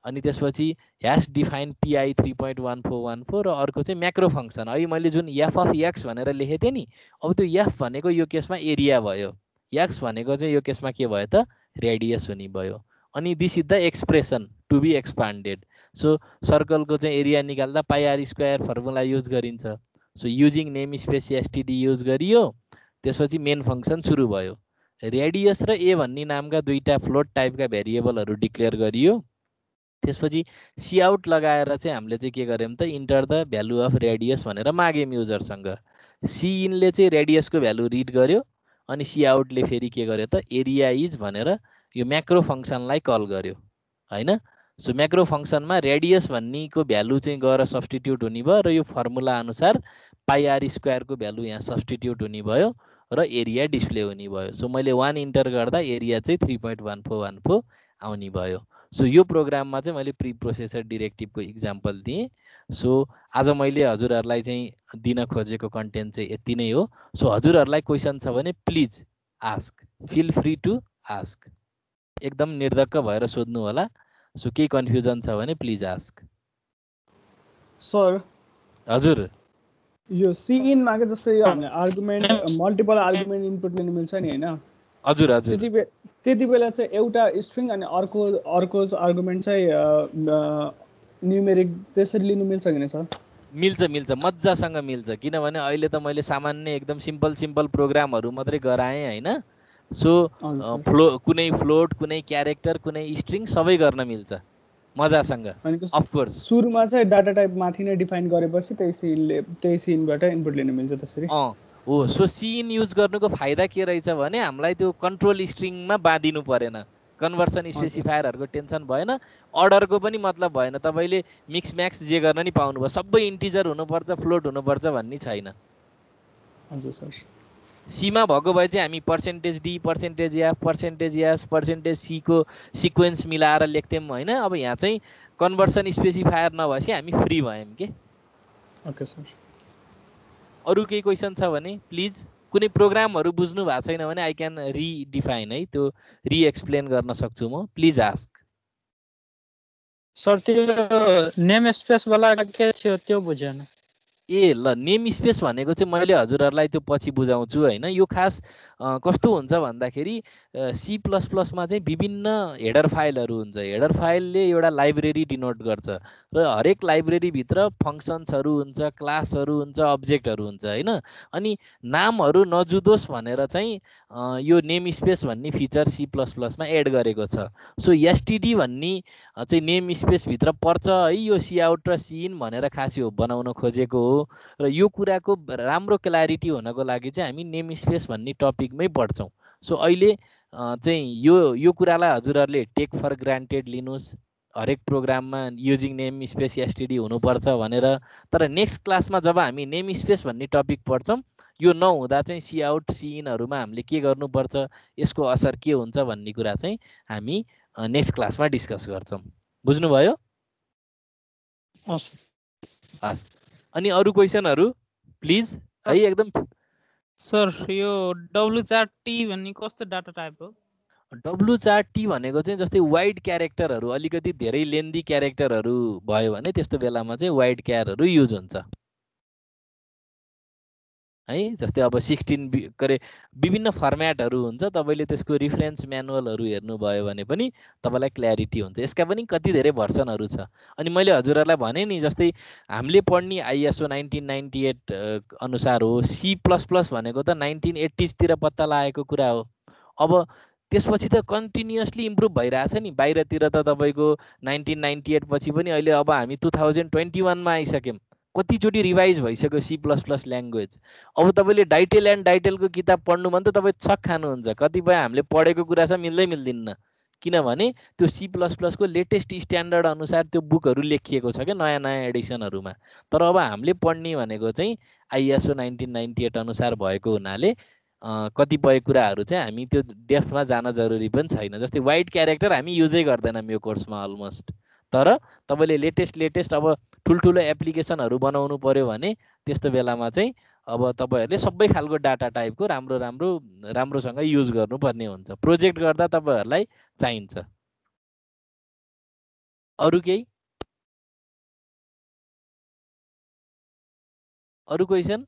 अनि त्यसपछि ह्यास डिफाइन PI 3.1414 र अर्को चाहिँ म्याक्रो फङ्सन। अहिले मैले जुन एफ अफ एक्स भनेर लेखेको थिएँ नि, अब त्यो एफ भनेको यो केसमा एरिया भयो, एक्स भनेको चाहिँ यो केसमा के भयो त रेडियस हुने भयो। अनि this is the expression to be expanded. So सर्कलको चाहिँ एरिया निकाल्दा πr² फर्मुला युज गरिन्छ। So using name space STD use गरियो। त्यसपछि मेन फङ्सन सुरु भयो। रेडियस र ए भन्ने नामका दुईटा फ्लोट टाइपका भेरिएबलहरू डिक्लेयर गरियो। त्यसपछि सी आउट लगाएर चाहिँ हामीले चाहिँ के गर्यौँ त, enter the value of radius भनेर माग्यौँ युजरसँग। सी इनले चाहिँ रेडियसको भ्यालु रिड गर्यो, अनि सी आउटले फेरि के गर्यो त एरिया इज भनेर यो म्याक्रो फङ्सनलाई कल गर्यो होइन। सो म्याक्रो फङ्सनमा रेडियस भन्नेको भ्यालु चाहिँ गएर सब्स्टिट्युट हुने भयो र यो फर्मुला अनुसार πr² को भ्यालु यहाँ सब्स्टिट्युट हुने भयो र एरिया डिस्प्ले हुने भयो। सो मैले 1 इन्टर गर्दा एरिया चाहिँ 3.1414 आउने भयो। सो यो प्रोग्राममा चाहिँ मैले प्रिप्रोसेसर डिरेक्टिभको इक्जाम्पल दिएँ। सो आज मैले हजुरहरूलाई चाहिँ दिन खोजेको कन्टेन्ट चाहिँ यति नै हो। सो हजुरहरूलाई क्वेसन छ भने please ask, feel free to ask, एकदम निर्धक्क भएर सोध्नु होला। सो केही कन्फ्युजन छ भने प्लिज आस्क। सर हजुर यो सी इन मा के जस्तै हामीले आर्गुमेन्ट मल्टिपल आर्गुमेन्ट इनपुट लिनु मिल्छ नि हैन हजुर हजुर त्यति बेला चाहिँ एउटा स्ट्रिङ अनि अर्को आर्गुमेन्ट चाहिँ न्यूमेरिक त्यसरी लिनु मिल्छ कि सर मिल्छ मजासँग मिल्छ किनभने अहिले त मैले सामान्य एकदम सिम्पल प्रोग्रामहरू मात्रै गराएँ हैन सो कुनै फ्लोट कुनै क्यारेक्टर कुनै स्ट्रिङ सबै गर्न मिल्छ मजासँग अफ कोर्स सुरुमा चाहिँ डाटा टाइप माथि नै डिफाइन गरेपछि त्यही सिनबाट इनपुट लिन मिल्छ त्यसरी हो सो सिन युज गर्नुको फाइदा के रहेछ भने हामीलाई त्यो कन्ट्रोल स्ट्रिङमा बाँधिनु परेन कन्भर्सन स्पेसिफायरहरुको टेन्सन भएन अर्डरको पनि मतलब भएन तपाईले मिक्स म्याक्स जे गर्न नि पाउनुभयो सबै इन्टिजर हुनुपर्छ फ्लोट हुनुपर्छ भन्ने छैन हजुर सर सीमा भएको भए चाहिँ हामी %d %f %s % c को सिक्वेन्स मिलाएर लेख्थ्यौं हैन अब यहाँ चाहिँ कन्भर्सन स्पेसिफायर नभएपछि हामी फ्री भयौं के ओके सर अरु केही क्वेशन छ भने प्लिज कुनै प्रोग्रामहरु बुझ्नु भएको छैन भने आई क्यान रिडिफाइन है त्यो रिएक्सप्लेन गर्न सक्छु म प्लिज आस्क सर त्यो नेम स्पेस वाला के थियो त्यो बुझेन ए ल नेम स्पेस भनेको चाहिँ मैले हजुरहरुलाई त्यो पछि बुझाउँछु हैन यो खास कस्तो हुन्छ भन्दाखेरि सी प्लस प्लसमा चाहिँ विभिन्न हेडर फाइलहरु हुन्छ हेडर फाइलले एउटा लाइब्रेरी डिनोट गर्छ र हरेक लाइब्रेरी भित्र फंक्शन्सहरु हुन्छ क्लासहरु हुन्छ अब्जेक्टहरु हुन्छ हैन अनि नामहरु नजुदोस् भनेर चाहिँ यो नेम स्पेस भन्ने फिचर सी प्लस प्लसमा एड गरेको छ सो एसटीडी भन्ने चाहिँ नेम स्पेस भित्र पर्छ है यो सी आउट र सी इन भनेर खास यो बनाउन खोजेको हो र यो कुराको राम्रो क्ल्यारिटी हुनको लागि चाहिँ हामी नेम स्पेस भन्ने टपिकमै पढ्छौं सो अहिले चाहिँ यो कुरालाई हजुरहरुले टेक फर ग्रान्टेड लिनुस् हरेक प्रोग्राममा युजिङ नेम स्पेस एसटीडी हुनुपर्छ भनेर तर नेक्स्ट क्लासमा जब हामी नेम स्पेस भन्ने टपिक पढ्छौं यो नहुँदा चाहिँ सी आउट सी इनहरुमा हामीले के गर्नुपर्छ यसको असर के हुन्छ भन्ने कुरा चाहिँ हामी नेक्स्ट क्लासमा डिस्कस गर्छौं बुझ्नुभयो हस् अनि अरु क्वेशनहरु प्लिज है एकदम सर यो w4t भन्ने कस्तो डाटा टाइप हो w4t भनेको चाहिँ जस्तै वाइड क्यारेक्टरहरु अलिकति धेरै लेन्दी क्यारेक्टरहरु भयो भने त्यस्तो बेलामा चाहिँ वाइड क्यारहरु युज हुन्छ है जस्तै अब 16 करे विभिन्न फर्म्याटहरु हुन्छ तपाईले त्यसको रेफरेन्स म्यानुअलहरु हेर्नु भयो भने पनि तपाईलाई क्ल्यारिटी हुन्छ यसका पनि कति धेरै भर्सनहरु छ अनि मैले हजुरहरुलाई भने नि जस्तै हामीले पढ्ने आईएसओ 1998 अनुसार हो सी प्लस प्लस भनेको त 1980s तिर पत्ता लागेको कुरा हो अब त्यसपछि त कन्टिन्युअसली इम्प्रुभ भइराछ नि बाहिरतिर त तपाईको 1998 पछि पनि अहिले अब हामी 2021 मा आइसक्यौं कतिचोटी रिभाइज भइसक्यो सी प्लस प्लस ल्याङ्ग्वेज अब तपाईले डाइटेल एन्ड डाइटेलको किताब पढ्नु भने त तपाई छक खानुहुन्छ कतिपय हामीले पढेको कुरा छ मिल्दै मिल्दिन्न किनभने त्यो सी प्लस प्लस को लेटेस्ट स्ट्यान्डर्ड अनुसार त्यो बुकहरु लेखिएको छ के नयाँ नयाँ एडिसनहरुमा तर अब हामीले पढ्ने भनेको चाहिँ आईएसओ 1998 अनुसार भएको हुनाले कतिपय कुराहरु चाहिँ हामी त्यो डेप्थमा जान जरुरी पनि छैन जस्तै वाइड क्यारेक्टर हामी युजै गर्दैनौं यो कोर्समा अलमोस्ट तर तपाईले लेटेस्ट अब ठुलठुलो एप्लिकेसनहरु बनाउनु पर्यो भने त्यस्तो बेलामा चाहिँ अब तपाईहरुले सबै खालको डाटा टाइपको राम्रोसँग युज गर्नुपर्ने हुन्छ प्रोजेक्ट गर्दा तपाईहरुलाई चाहिन्छ अरु केही अरु question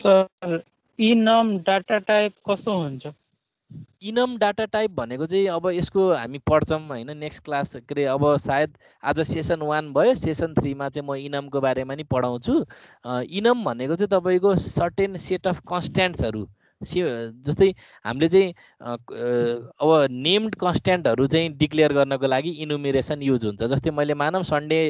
sir enum data type कस्तो हुन्छ इनम डाटा टाइप भनेको चाहिँ अब यसको हामी पढ्छौं हैन नेक्स्ट क्लास के अब सायद आज सेसन 1 भयो सेसन 3 मा चाहिँ म इनमको बारेमा नि पढाउँछु इनम भनेको चाहिँ तपाईको सर्टेन सेट अफ कन्स्ट्यान्ट्सहरु जस्तै हामीले चाहिँ अब नेम्ड कन्स्ट्यान्टहरु चाहिँ डिक्लेयर गर्नको लागि इनुमेरेसन युज हुन्छ जस्तै मैले मानम सन्डे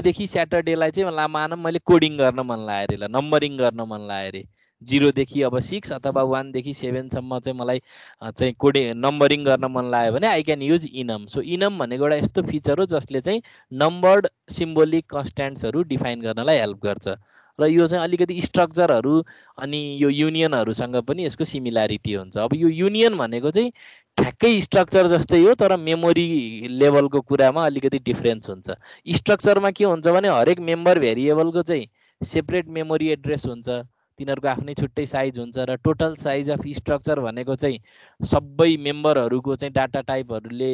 देखि स्याटरडेलाई चाहिँ मानम मैले कोडिङ गर्न मन लाग्यो रे नम्बरिङ गर्न मन लाग्यो रे 0 देखि अब 6 अथवा 1 देखि 7 सम्म चाहिँ मलाई चाहिँ कोडिङ नम्बरिङ गर्न मन लाग्यो भने I can use enum so enum भनेको एउटा यस्तो फिचर हो जसले चाहिँ नम्बर्ड सिम्बोलिक कन्स्ट्यान्ट्सहरु डिफाइन गर्नलाई हेल्प गर्छ र यो चाहिँ अलिकति स्ट्रक्चरहरु अनि यो युनियनहरुसँग पनि यसको सिमिल्यारिटी हुन्छ अब यो युनियन भनेको चाहिँ ठ्याक्कै स्ट्रक्चर जस्तै हो तर मेमोरी लेभलको कुरामा अलिकति डिफरेन्स हुन्छ स्ट्रक्चरमा के हुन्छ भने हरेक मेम्बर भेरिएबलको चाहिँ सेपरेट मेमोरी एड्रेस हुन्छ तिनीहरूको आफ्नै छुट्टै साइज हुन्छ र टोटल साइज अफ स्ट्रक्चर भनेको चाहिँ सबै मेम्बरहरूको चाहिँ डाटा टाइपहरूले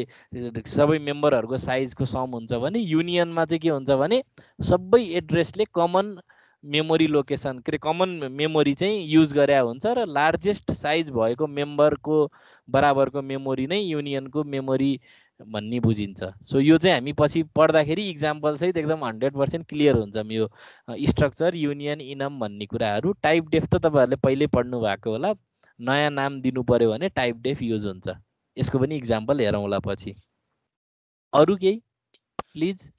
सबै मेम्बरहरूको साइजको सम हुन्छ भने युनियनमा चाहिँ के हुन्छ भने सबै एड्रेसले कमन मेमोरी लोकेसन के अरे कमन मेमोरी चाहिँ युज गरे हुन्छ र लार्जेस्ट साइज भएको मेम्बरको बराबरको मेमोरी नै युनियनको मेमोरी भन्ने बुझिन्छ। सो यो चाहिँ हामी पछि पढ्दाखेरि इक्जाम्पल सहित एकदम 100% क्लियर हुन्छ यो स्ट्रक्चर युनियन इनम भन्ने कुराहरू। टाइप डेफ त तपाईँहरूले पहिल्यै पढ्नु भएको होला, नयाँ नाम दिनु पर्यो भने टाइप डेफ युज हुन्छ। यसको पनि इक्जाम्पल हेरौँला पछि। अरू केही प्लिज?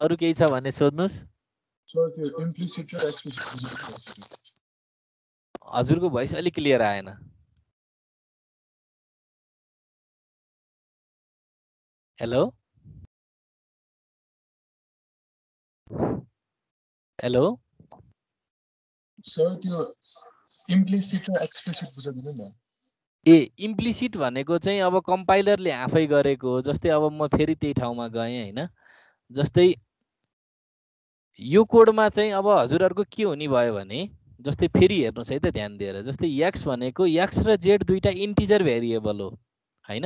अरू केही छ भने सोध्नुहोस्। हजुरको भोइस अलिक क्लियर आएन। हेलो हेलो सर त्यो इम्प्लिसिट र एक्सप्लिसिट बुझाइदिनु न। इम्प्लिसिट भनेको चाहिँ अब कम्पाइलरले आफै गरेको हो। जस्तै अब म फेरि त्यही ठाउँमा गएँ होइन, जस्तै यो कोडमा चाहिँ अब हजुरहरूको के हुने भयो भने जस्तै फेरि हेर्नुहोस् है त ध्यान दिएर, जस्तै एक्स भनेको एक्स र जेड दुईटा इन्टिजर भेरिएबल हो होइन,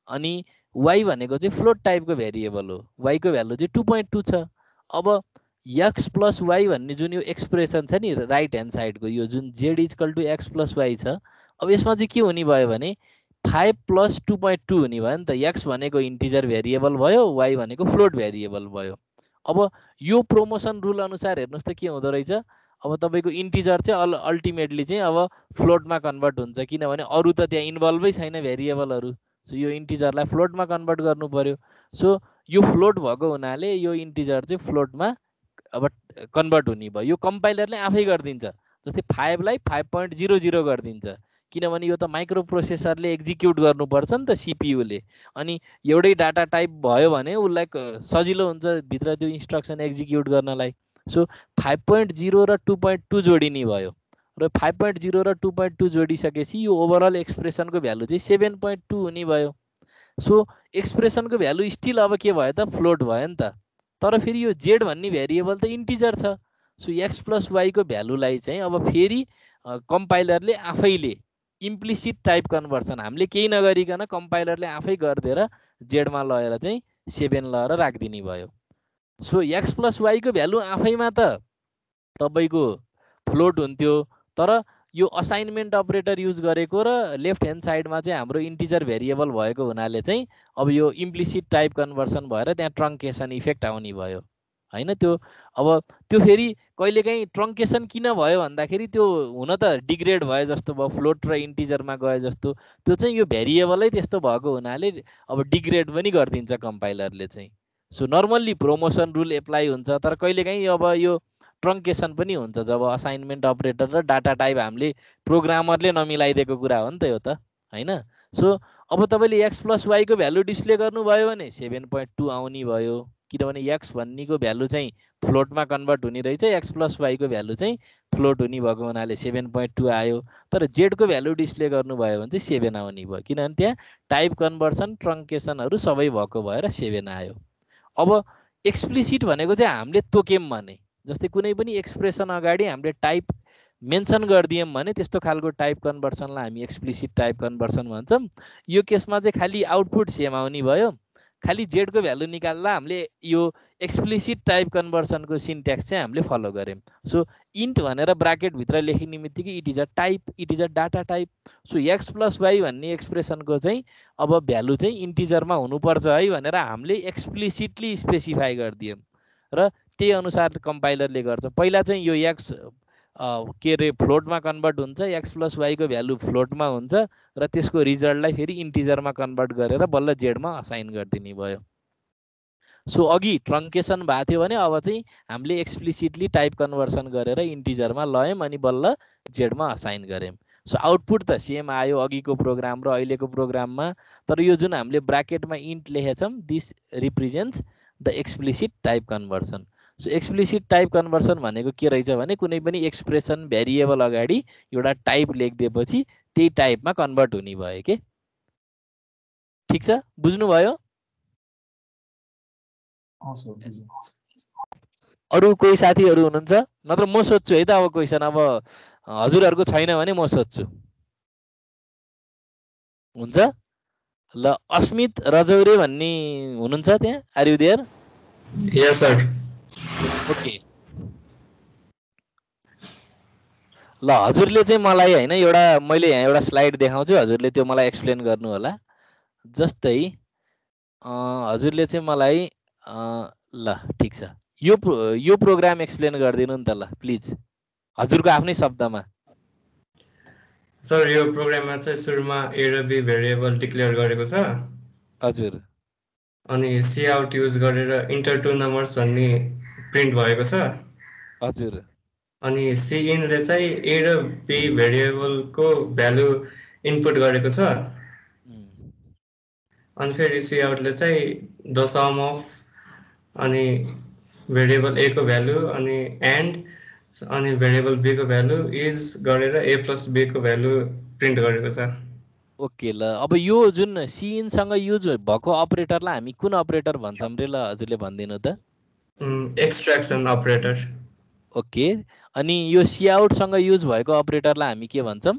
अनि वाई भनेको चाहिँ फ्लोट टाइपको भेरिएबल हो। वाईको भ्यालु चाहिँ 2.2 छ। अब एक्स प्लस वाई भन्ने जुन यो एक्सप्रेसन छ नि राइट ह्यान्ड साइडको, यो जुन z equal to x plus y छ, अब यसमा चाहिँ के हुने भयो भने 5 + 2.2 हुने भयो नि त। एक्स भनेको इन्टिजर भेरिएबल भयो, वाई भनेको फ्लोट भेरिएबल भयो। अब यो प्रोमोसन रुल अनुसार हेर्नुहोस् त के हुँदो रहेछ। अब तपाईँको इन्टिजर चाहिँ अल्टिमेटली चाहिँ अब फ्लोटमा कन्भर्ट हुन्छ, किनभने अरू त त्यहाँ इन्भल्भै छैन भेरिएबलहरू। सो यो इन्टिजरलाई फ्लोटमा कन्भर्ट गर्नु पर्यो। सो यो फ्लोट भएको हुनाले यो इन्टिजर चाहिँ फ्लोटमा अब कन्भर्ट हुने भयो। यो कम्पाइलरले आफै गरिदिन्छ। जस्तै 5 लाई 5.00 गरिदिन्छ, किनभने यो त माइक्रो प्रोसेसरले एक्जिक्युट गर्नुपर्छ नि त सिपियुले। अनि एउटै डाटा टाइप भयो भने उसलाई सजिलो हुन्छ भित्र त्यो इन्स्ट्रक्सन एक्जिक्युट गर्नलाई। सो 5.0 र 2.2 जोडिने भयो र 5.0 र 2.2 जोडिसकेपछि यो ओभरअल एक्सप्रेसनको भ्यालु चाहिँ 7.2 हुने भयो। सो एक्सप्रेसनको भ्यालु स्टिल अब के भयो त फ्लोट भयो नि त, तर फेरि यो जेड भन्ने भेरिएबल त इन्टिजर छ। सो एक्स प्लस वाईको भ्यालुलाई चाहिँ अब फेरि कम्पाइलरले आफैले इम्प्लिसिट टाइप कन्भर्सन हामीले केही नगरिकन कम्पाइलरले आफै गरिदिएर जेडमा लगेर चाहिँ 7 लगेर राखिदिने भयो। सो एक्स प्लस वाईको भ्यालु आफैमा त तपाईँको फ्लोट हुन्थ्यो, तर यो असाइनमेन्ट अपरेटर युज गरेको र लेफ्ट ह्यान्ड साइडमा चाहिँ हाम्रो इन्टिजर भेरिएबल भएको हुनाले चाहिँ अब यो इम्प्लिसिट टाइप कन्भर्सन भएर त्यहाँ ट्रङ्केसन इफेक्ट आउने भयो होइन। त्यो अब त्यो फेरि कहिलेकाहीँ ट्रङ्केसन किन भयो भन्दाखेरि त्यो हुन त डिग्रेड भयो जस्तो भयो, फ्लोट र इन्टिजरमा गए जस्तो। त्यो चाहिँ यो भेरिएबलै त्यस्तो भएको हुनाले अब डिग्रेड पनि गरिदिन्छ कम्पाइलरले चाहिँ। So normally promotion rule apply हुन्छ, तर कहिलेकाहीँ अब यो ट्रङ्केसन पनि हुन्छ जब असाइनमेन्ट अपरेटर र डाटा टाइप हामीले प्रोग्रामरले नमिलाइदिएको कुरा हो नि त यो त होइन। सो अब तपाईँले एक्स प्लस वाईको भ्यालु डिस्प्ले गर्नुभयो भने 7.2 आउने भयो, किनभने एक्स भन्नेको भ्यालु चाहिँ फ्लोटमा कन्भर्ट हुने रहेछ, एक्स प्लस वाईको भ्यालु चाहिँ फ्लोट हुने भएको हुनाले 7.2 आयो। तर जेडको भ्यालु डिस्प्ले गर्नुभयो भने चाहिँ 7 आउने भयो, किनभने त्यहाँ टाइप कन्भर्सन ट्रङ्केसनहरू सबै भएको भएर 7 आयो। अब एक्सप्लिसिट भनेको चाहिँ हामीले तोक्यौँ भने, जस्तै कुनै पनि एक्सप्रेसन अगाडि हामीले टाइप मेन्सन गरिदियौँ भने त्यस्तो खालको टाइप कन्भर्सनलाई हामी एक्सप्लिसिट टाइप कन्भर्सन भन्छौँ। यो केसमा चाहिँ खालि आउटपुट सेम आउने भयो, खालि जेडको भ्यालु निकाल्दा हामीले यो एक्सप्लिसिट टाइप कन्भर्सनको सिन्ट्याक्स चाहिँ हामीले फलो गऱ्यौँ। सो इन्ट भनेर ब्राकेटभित्र लेखिने बित्तिकै it is a type, it is a data type. So x plus y भन्ने एक्सप्रेसनको चाहिँ अब भ्यालु चाहिँ इन्टिजरमा हुनुपर्छ है भनेर हामीले एक्सप्लिसिटली स्पेसिफाई गरिदियौँ र त्यही अनुसार कम्पाइलरले गर्छ। पहिला चाहिँ यो एक्स के अरे फ्लोटमा कन्भर्ट हुन्छ, एक्स प्लस वाईको भ्यालु फ्लोटमा हुन्छ र त्यसको रिजल्टलाई फेरि इन्टिजरमा कन्भर्ट गरेर बल्ल जेडमा असाइन गरिदिने भयो। सो अघि ट्रङ्केसन भएको थियो भने अब चाहिँ हामीले एक्सप्लिसिटली टाइप कन्भर्सन गरेर इन्टिजरमा लयौँ अनि बल्ल जेडमा असाइन गऱ्यौँ। सो आउटपुट त सेम आयो अघिको प्रोग्राम र अहिलेको प्रोग्राममा, तर यो जुन हामीले ब्राकेटमा इन्ट लेखेछौँ this represents the explicit type conversion. So explicit type conversion भनेको के रहेछ भने कुनै पनि एक्सप्रेसन भेरिएबल अगाडि एउटा टाइप लेखिदिएपछि त्यही टाइपमा कन्भर्ट हुने भयो के। ठिक छ, बुझ्नुभयो? सर बुझेँ अरू कोही साथीहरू हुनुहुन्छ नत्र म सोध्छु है त अब क्वेसन अब हजुरहरूको छैन भने म सोध्छु हुन्छ ल अस्मित रजौरे भन्ने हुनुहुन्छ त्यहाँ are you there yes sir okay ल हजुरले चाहिँ मलाई हैन एउटा मैले यहाँ एउटा स्लाइड देखाउँछु हजुरले त्यो मलाई एक्सप्लेन गर्नु होला जस्तै हजुरले चाहिँ मलाई ल ठिक छ यो प्रोग्राम एक्सप्लेन गरिदिनु नि त ल प्लिज हजुरको आफ्नै शब्दमा सर यो प्रोग्राममा चाहिँ सुरुमा ए र बी भेरिएबल डिक्लेयर गरेको छ हजुर अनि सी आउट युज गरेर इन्टर टु नम्बर्स भन्ने प्रिन्ट भएको छ हजुर अनि सी इनले चाहिँ ए र बी भेरिएबलको भ्यालु इनपुट गरेको छ अनि फेरि सी आउटले चाहिँ द सम अफ अनि भेरिएबल ए को भ्यालु अनि एन्ड अनि भेरिएबल बी को भ्यालु इज गरेर ए प्लस बी को भ्यालु प्रिन्ट गरेको छ ओके ल अब यो जुन सिइन सँग युज भएको अपरेटरलाई हामी कुन अपरेटर भन्छौँ रे ल हजुरले भनिदिनु त एक्सट्र्याक्सन अपरेटर ओके अनि यो सी आउट सँग युज भएको अपरेटरलाई हामी के भन्छौँ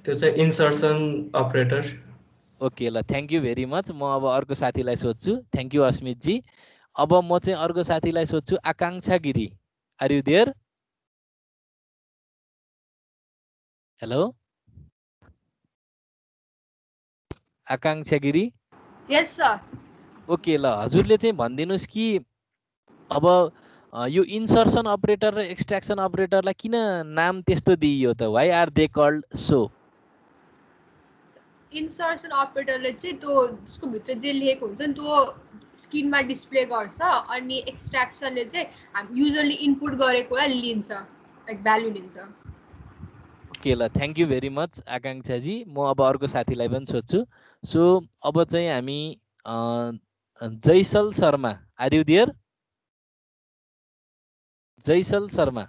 त्यो चाहिँ इन्सर्सन अपरेटर ओके ल थ्याङ्क यू भेरी मच म अब अर्को साथीलाई सोध्छु थ्याङ्क यू अस्मित जी अब म चाहिँ अर्को साथीलाई सोध्छु Akanksha Giri are you there hello Akanksha Giri yes sir okay ल हजुरले चाहिँ भनिदिनुहोस् कि अब यो इन्सर्सन अपरेटर र एक्सट्र्याक्सन अपरेटरलाई किन नाम त्यस्तो दिइयो त why are they called so insertion अपरेटरले चाहिँ त्यो त्यसको भित्र जे लेखेको हुन्छ नि त्यो स्क्रिनमा डिस्प्ले गर्छ अनि एक्सट्र्याक्सनले चाहिँ हामी युजरले इनपुट गरेकोलाई लिन्छ लाइक भ्यालु लिन्छ ओके ल थ्याङ्क यू भेरी मच आकांक्षाजी म अब अर्को साथीलाई पनि सोध्छु सो अब चाहिँ हामी Jaisal Sharma are you there Jaisal Sharma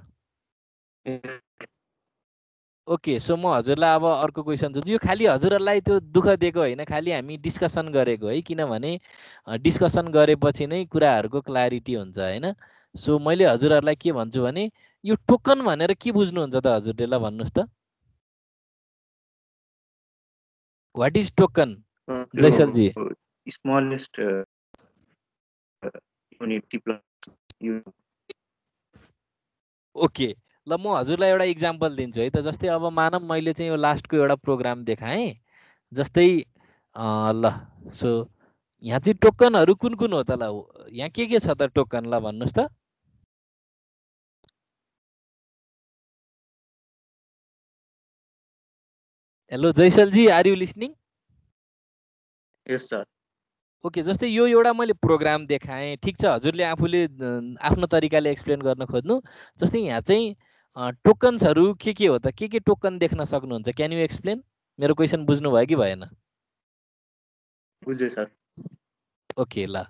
okay so म हजुरलाई अब अर्को क्वेसन सोध्छु यो खालि हजुरहरूलाई त्यो दुःख दिएको होइन खालि हामी डिस्कसन गरेको है किनभने डिस्कसन गरेपछि नै कुराहरूको क्ल्यारिटी हुन्छ होइन सो मैले हजुरहरूलाई के भन्छु भने यो टोकन भनेर के बुझ्नुहुन्छ त हजुरले ल भन्नुहोस् त what is token Jaisal ji smallest unit plus okay ल म हजुरलाई एउटा इक्जाम्पल दिन्छु है त जस्तै अब मानव मैले चाहिँ यो लास्टको एउटा प्रोग्राम देखाएँ जस्तै ल सो यहाँ चाहिँ टोकनहरू कुन कुन हो त ल यहाँ के छ त टोकन ल भन्नुहोस् त hello Jaisal ji are you listening yes sir okay जस्तै यो एउटा मैले प्रोग्राम देखाएँ ठिक छ हजुरले आफूले आफ्नो तरिकाले एक्सप्लेन गर्न खोज्नु जस्तै यहाँ चाहिँ टोकन्सहरू के हो त के टोकन देख्न सक्नुहुन्छ क्यान यु एक्सप्लेन मेरो क्वेसन बुझ्नु भयो कि भएन बुझेँ सर ओके ल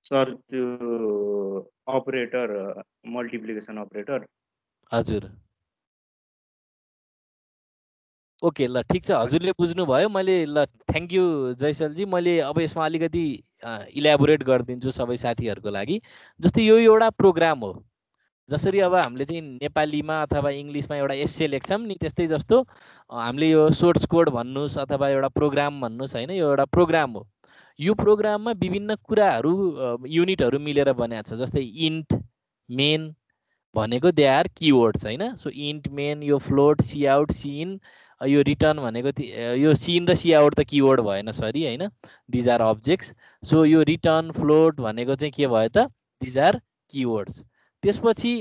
सर त्यो अपरेटर मल्टिप्लिकेसन अपरेटर हजुर ओके ल ठिक छ हजुरले बुझ्नुभयो मैले ल थ्याङ्क यू जैसलजी मैले अब यसमा अलिकति इलाबोरेट गरिदिन्छु सबै साथीहरूको लागि जस्तै यो एउटा प्रोग्राम हो जसरी अब हामीले चाहिँ नेपालीमा अथवा इङ्ग्लिसमा एउटा एस्से लेख्छौँ नि त्यस्तै जस्तो हामीले यो सोर्स कोड भन्नुहोस् अथवा एउटा प्रोग्राम भन्नुहोस् होइन यो एउटा प्रोग्राम हो यो प्रोग्राममा विभिन्न कुराहरू युनिटहरू मिलेर बनाएको छ जस्तै इन्ट मेन भनेको दे आर किवर्ड्स होइन सो इन्ट मेन यो float cout cin यो रिटर्न भनेको यो सी इन र सी आउट त किवर्ड भएन सरी होइन दिज आर अब्जेक्ट्स सो यो रिटर्न फ्लोट भनेको चाहिँ के भयो त दिज आर किवर्ड्स त्यसपछि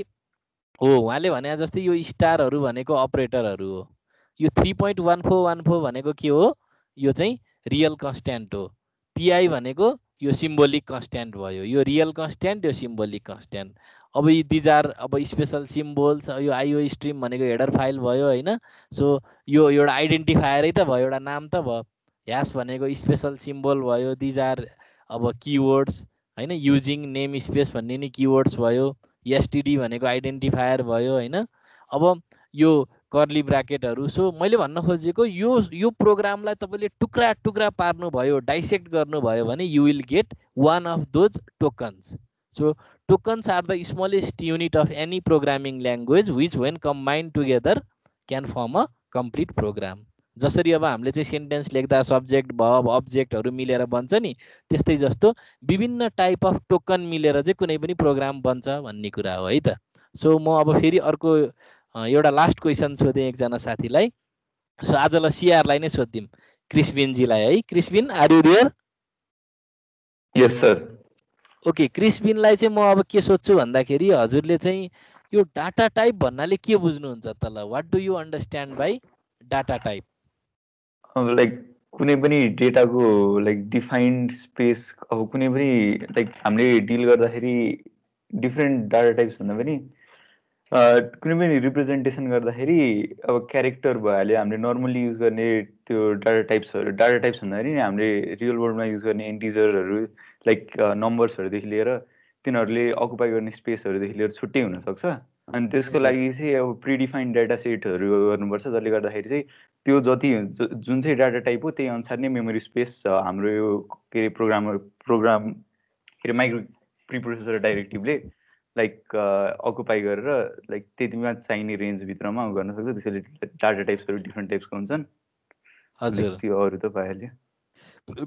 हो उहाँले भने जस्तै यो स्टारहरू भनेको अपरेटरहरू हो यो 3.1414 भनेको के हो यो चाहिँ रियल कन्स्ट्यान्ट हो पीआई भनेको यो सिम्बोलिक कन्स्ट्यान्ट भयो यो रियल कन्स्ट्यान्ट यो सिम्बोलिक कन्स्ट्यान्ट अब दिज आर अब स्पेशल सिम्बोल्स यो आइओ स्ट्रिम भनेको हेडर फाइल भयो होइन सो यो एउटा आइडेन्टिफायरै त भयो एउटा नाम त भयो ह्यास भनेको स्पेशल सिम्बोल भयो दिज आर अब किवर्ड्स होइन युजिङ नेम स्पेस भन्ने नि किवर्ड्स भयो एसटिडी भनेको आइडेन्टिफायर भयो होइन अब यो कर्ली ब्राकेटहरू। सो मैले भन्न खोजेको यो प्रोग्रामलाई तपाईँले टुक्रा टुक्रा पार्नुभयो, डाइसेक्ट गर्नुभयो भने you will get one of those tokens. So tokens are the smallest unit of any programming language which when combined together can form a complete program. जसरी अब हामीले चाहिँ सेन्टेन्स लेख्दा सब्जेक्ट भर्ब अब्जेक्टहरू मिलेर बन्छ नि, त्यस्तै जस्तो विभिन्न टाइप अफ टोकन मिलेर चाहिँ कुनै पनि प्रोग्राम बन्छ भन्ने कुरा हो है त। सो म अब फेरि अर्को एउटा लास्ट क्वेसन सोधेँ एकजना साथीलाई। सो आजलाई सिआरलाई नै सोधिदिउँ, क्रिस्बिनजीलाई है। Chrisbin, are you there? Yes sir. Okay, क्रिस्बिनलाई चाहिँ म अब के सोध्छु भन्दाखेरि हजुरले चाहिँ यो डाटा टाइप भन्नाले के बुझ्नुहुन्छ त ल? What do you understand by data type? Like कुनै पनि डेटाको लाइक डिफाइन्ड स्पेस, अब कुनै पनि लाइक हामीले डिल गर्दाखेरि डिफ्रेन्ट डाटा टाइप्स भन्दा पनि कुनै पनि रिप्रेजेन्टेसन गर्दाखेरि अब क्यारेक्टर भइहाल्यो, हामीले नर्मली युज गर्ने त्यो डाटा टाइप्स भन्दाखेरि हामीले रियल वर्ल्डमा युज गर्ने इन्टिजरहरू लाइक नम्बर्सहरूदेखि लिएर तिनीहरूले अकुपाई गर्ने स्पेसहरूदेखि लिएर छुट्टै हुनसक्छ। अनि त्यसको लागि चाहिँ अब प्रिडिफाइन्ड डाटा सेटहरू गर्नुपर्छ, जसले गर्दाखेरि चाहिँ त्यो जति जुन चाहिँ डाटा टाइप हो त्यही अनुसार नै मेमोरी स्पेस हाम्रो यो के अरे प्रोग्राम के अरे माइक्रो प्रिप्रोसेसर डाइरेक्टिभले लाइक अकुपाई गरेर लाइक त्यतिमा चाहिने रेन्जभित्रमा गर्न सक्छ। त्यसैले डाटा टाइप्सहरू डिफ्रेन्ट टाइप्सको हुन्छन्। हजुर, त्यो अरू त भइहाल्यो।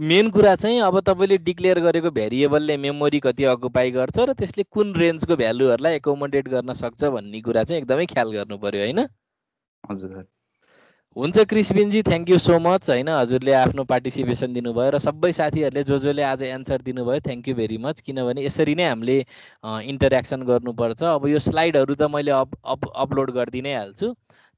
मेन कुरा चाहिँ अब तपाईँले डिक्लेयर गरेको भेरिएबलले मेमोरी कति अकुपाई गर्छ र त्यसले कुन रेन्जको भ्यालुहरूलाई एकोमोडेट गर्न सक्छ भन्ने कुरा चाहिँ एकदमै ख्याल गर्नु पर्यो होइन? हजुर हुन्छ क्रिस्बिनजी, थ्याङ्क यू सो मच होइन, हजुरले आफ्नो पार्टिसिपेसन दिनुभयो र सबै साथीहरूले जसले आज एन्सर दिनुभयो थ्याङ्क यू भेरी मच। किनभने यसरी नै हामीले इन्टरेक्सन गर्नुपर्छ। अब यो स्लाइडहरू त मैले अपलोड गरिदिनै हाल्छु,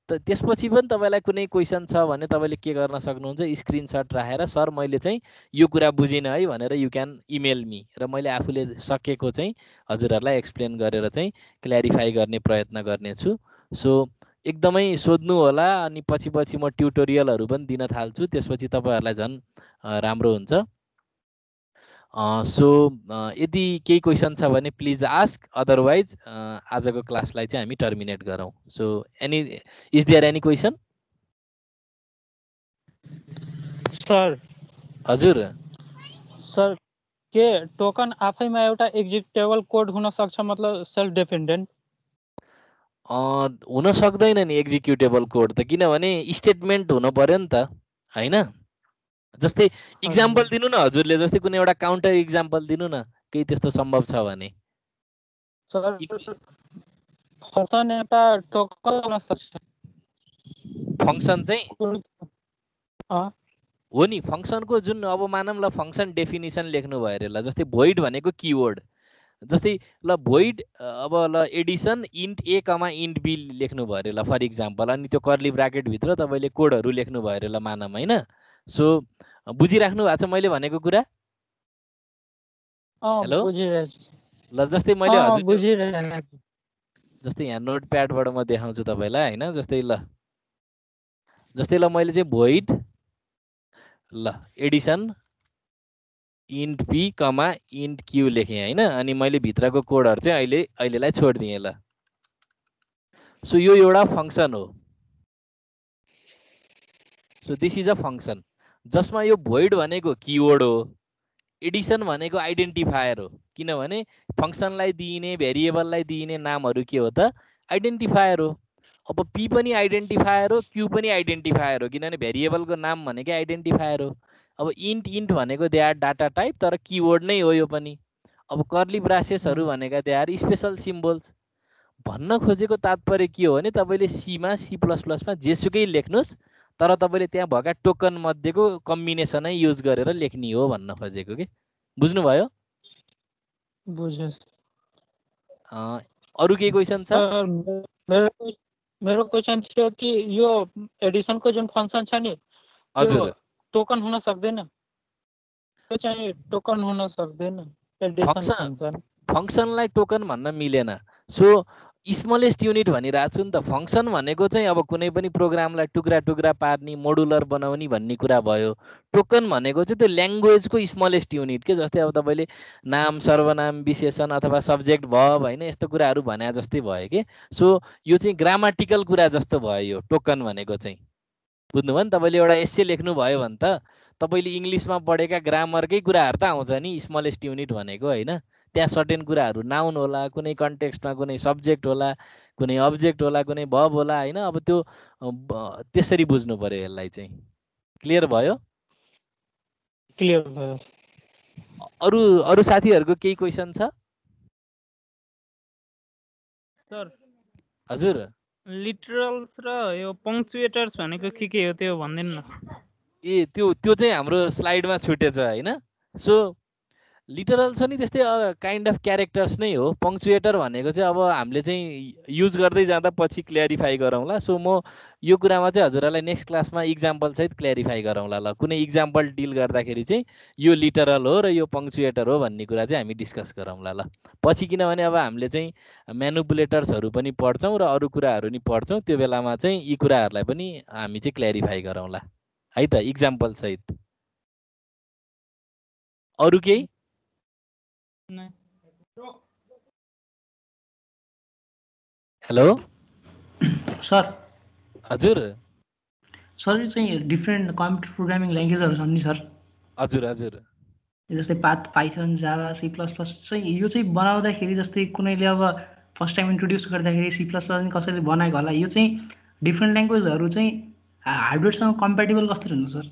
त त्यसपछि पनि तपाईँलाई कुनै क्वेसन छ भने तपाईँले के गर्न सक्नुहुन्छ, स्क्रिनसट राखेर सर मैले चाहिँ यो कुरा बुझिनँ है भनेर यु क्यान इमेल मी, र मैले आफूले सकेको चाहिँ हजुरहरूलाई एक्सप्लेन गरेर चाहिँ क्ल्यारिफाई गर्ने प्रयत्न गर्नेछु। सो एकदमै सोध्नु होला, अनि पछि म ट्युटोरियलहरू पनि दिन थाल्छु, त्यसपछि तपाईँहरूलाई झन् राम्रो हुन्छ। सो यदि केही क्वेसन छ भने प्लिज आस्क, अदरवाइज आजको क्लासलाई चाहिँ हामी टर्मिनेट गरौँ। So is there any question? Sir हजुर सर, के टोकन आफैमा एउटा एक्जिक्युटेबल कोड हुन सक्छ, मतलब सेल्फ डिपेन्डेन्ट? हुन सक्दैन नि एक्जिक्युटेबल कोड त, किनभने स्टेटमेन्ट हुनु पर्यो नि त होइन? जस्तै इक्जाम्पल दिनु न हजुरले, जस्तै कुनै एउटा काउन्टर इक्जाम्पल दिनु न, केही त्यस्तो सम्भव छ भने। फंक्सन एउटा टोकन हुन सक्छ। फंक्सन चाहिँ हो नि, फंक्सनको जुन अब मानौँ ल फंक्सन डेफिनिसन लेख्नु भयो अरे ल, जस्तै भोइड भनेको किवर्ड, जस्तै ल भोइड अब ल addition int a comma int b लेख्नु भयो अरे ल फर इक्जाम्पल, अनि त्यो कर्ली ब्राकेटभित्र तपाईँले कोडहरू लेख्नु भयो अरे ल मानौँ होइन? सो बुझिराख्नु भएको छ मैले भनेको कुरा? हेलो ल, जस्तै मैले हजुर जस्तै यहाँ नोटप्याडबाट म देखाउँछु तपाईँलाई होइन, जस्तै ल मैले चाहिँ भोइड ल एडिसन इन्ट पी कमा इन्ट क्यू लेखेँ होइन, अनि मैले भित्रको कोडहरू चाहिँ अहिलेलाई छोडिदिएँ ल। सो यो एउटा फंक्सन हो। So this is a function जसमा यो भोइड भनेको किवर्ड हो, एडिसन भनेको आइडेन्टिफायर हो, किनभने फंक्सनलाई दिइने भेरिएबललाई दिइने नामहरू के हो त आइडेन्टिफायर हो। अब पी पनि आइडेन्टिफायर हो, क्यू पनि आइडेन्टिफायर हो, किनभने भेरिएबलको नाम भनेकै आइडेन्टिफायर हो। अब इन्ट भनेको दे आर डाटा टाइप, तर किवर्ड नै हो यो पनि। अब कर्ली ब्रासेसहरू भनेका दे आर स्पेसल सिम्बल्स। भन्न खोजेको तात्पर्य के हो भने तपाईँले सीमा C++मा जेसुकै लेख्नुहोस्, तर तपाईँले त्यहाँ भएका टोकन मध्येको कम्बिनेसनै युज गरेर लेख्ने हो भन्न खोजेको के। बुझ्नुभयो? बुझेँ। अरू केही क्वेसन छ? मेरो क्वेसन थियो कि यो एडिसनको जुन फंक्सन छ नि, हजुर टोकन हुन सक्दैन? त्यो चाहिँ टोकन हुन सक्दैन एडिसन फंक्सन। फंक्सनलाई टोकन भन्न मिलेन। सो स्मलेस्ट युनिट भनिरहेको छु नि त। फङ्सन भनेको चाहिँ अब कुनै पनि प्रोग्रामलाई टुक्रा टुक्रा पार्ने मोडुलर बनाउने भन्ने कुरा भयो। टोकन भनेको चाहिँ त्यो ल्याङ्ग्वेजको स्मलेस्ट युनिट के। जस्तै अब तपाईँले नाम सर्वनाम विशेषण अथवा सब्जेक्ट भर्ब होइन यस्तो कुराहरू भने जस्तै भयो कि। सो यो चाहिँ ग्रामाटिकल कुरा जस्तो भयो यो टोकन भनेको चाहिँ। बुझ्नुभयो नि? तपाईँले एउटा एस्से लेख्नुभयो भने त तपाईँले इङ्ग्लिसमा पढेका ग्रामरकै कुराहरू त आउँछ नि स्मलेस्ट युनिट भनेको होइन। त्यहाँ सर्टेन कुराहरू नाउन होला, कुनै कन्टेक्स्टमा कुनै सब्जेक्ट होला, कुनै अब्जेक्ट होला, कुनै भर्ब होला होइन। अब त्यो त्यसरी बुझ्नु पर्यो यसलाई चाहिँ। क्लियर भयो? क्लियर भयो। अरू अरू साथीहरूको केही क्वेसन छ? सर हजुर लिटरल्स र यो पंक्चुएटर्स भनेको के हो त्यो भन्दिनु न। ए त्यो चाहिँ हाम्रो स्लाइडमा छुटेछ होइन। सो लिटरल छ नि त्यस्तै काइन्ड अफ क्यारेक्टर्स नै हो। पङ्क्चुएटर भनेको चाहिँ अब हामीले चाहिँ युज गर्दै जाँदा पछि क्ल्यारिफाई गरौँला। सो म यो कुरामा चाहिँ हजुरहरूलाई नेक्स्ट क्लासमा इक्जाम्पल सहित क्ल्यारिफाई गरौँला ल। कुनै इक्जाम्पल डिल गर्दाखेरि चाहिँ यो लिटरल हो र यो पङ्क्चुएटर हो भन्ने कुरा चाहिँ हामी डिस्कस गरौँला ल पछि। किनभने अब हामीले चाहिँ म्यानुपुलेटर्सहरू पनि पढ्छौँ र अरू कुराहरू नि पढ्छौँ। त्यो बेलामा चाहिँ यी कुराहरूलाई पनि हामी चाहिँ क्ल्यारिफाई गरौँला है त इक्जाम्पल सहित। अरू केही? Hello sir. हजुर सर यो चाहिँ डिफ्रेन्ट कम्प्युटर प्रोग्रामिङ ल्याङ्ग्वेजहरू छन् नि सर। हजुर हजुर। जस्तै Python Java C plus plus चाहिँ यो चाहिँ बनाउँदाखेरि जस्तै कुनैले अब फर्स्ट टाइम इन्ट्रोड्युस गर्दाखेरि सी प्लस प्लस कसैले बनाएको होला। यो चाहिँ डिफ्रेन्ट ल्याङ्ग्वेजहरू चाहिँ हार्डवेयरसँग कम्प्याटेबल कसरी हुन्छ सर?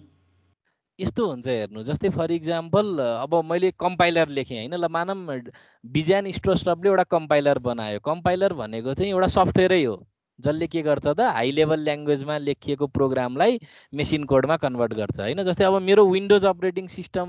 यस्तो हुन्छ हेर्नु। जस्तै फर इक्जाम्पल अब मैले कम्पाइलर लेखेँ होइन ल। मानौँ बिजान स्ट्रोस्टपले एउटा कम्पाइलर बनायो। कम्पाइलर भनेको चाहिँ एउटा सफ्टवेयरै हो जसले के गर्छ त हाई लेभल ल्याङ्ग्वेजमा लेखिएको प्रोग्रामलाई मेसिन कोडमा कन्भर्ट गर्छ होइन। जस्तै अब मेरो विन्डोज अपरेटिङ सिस्टम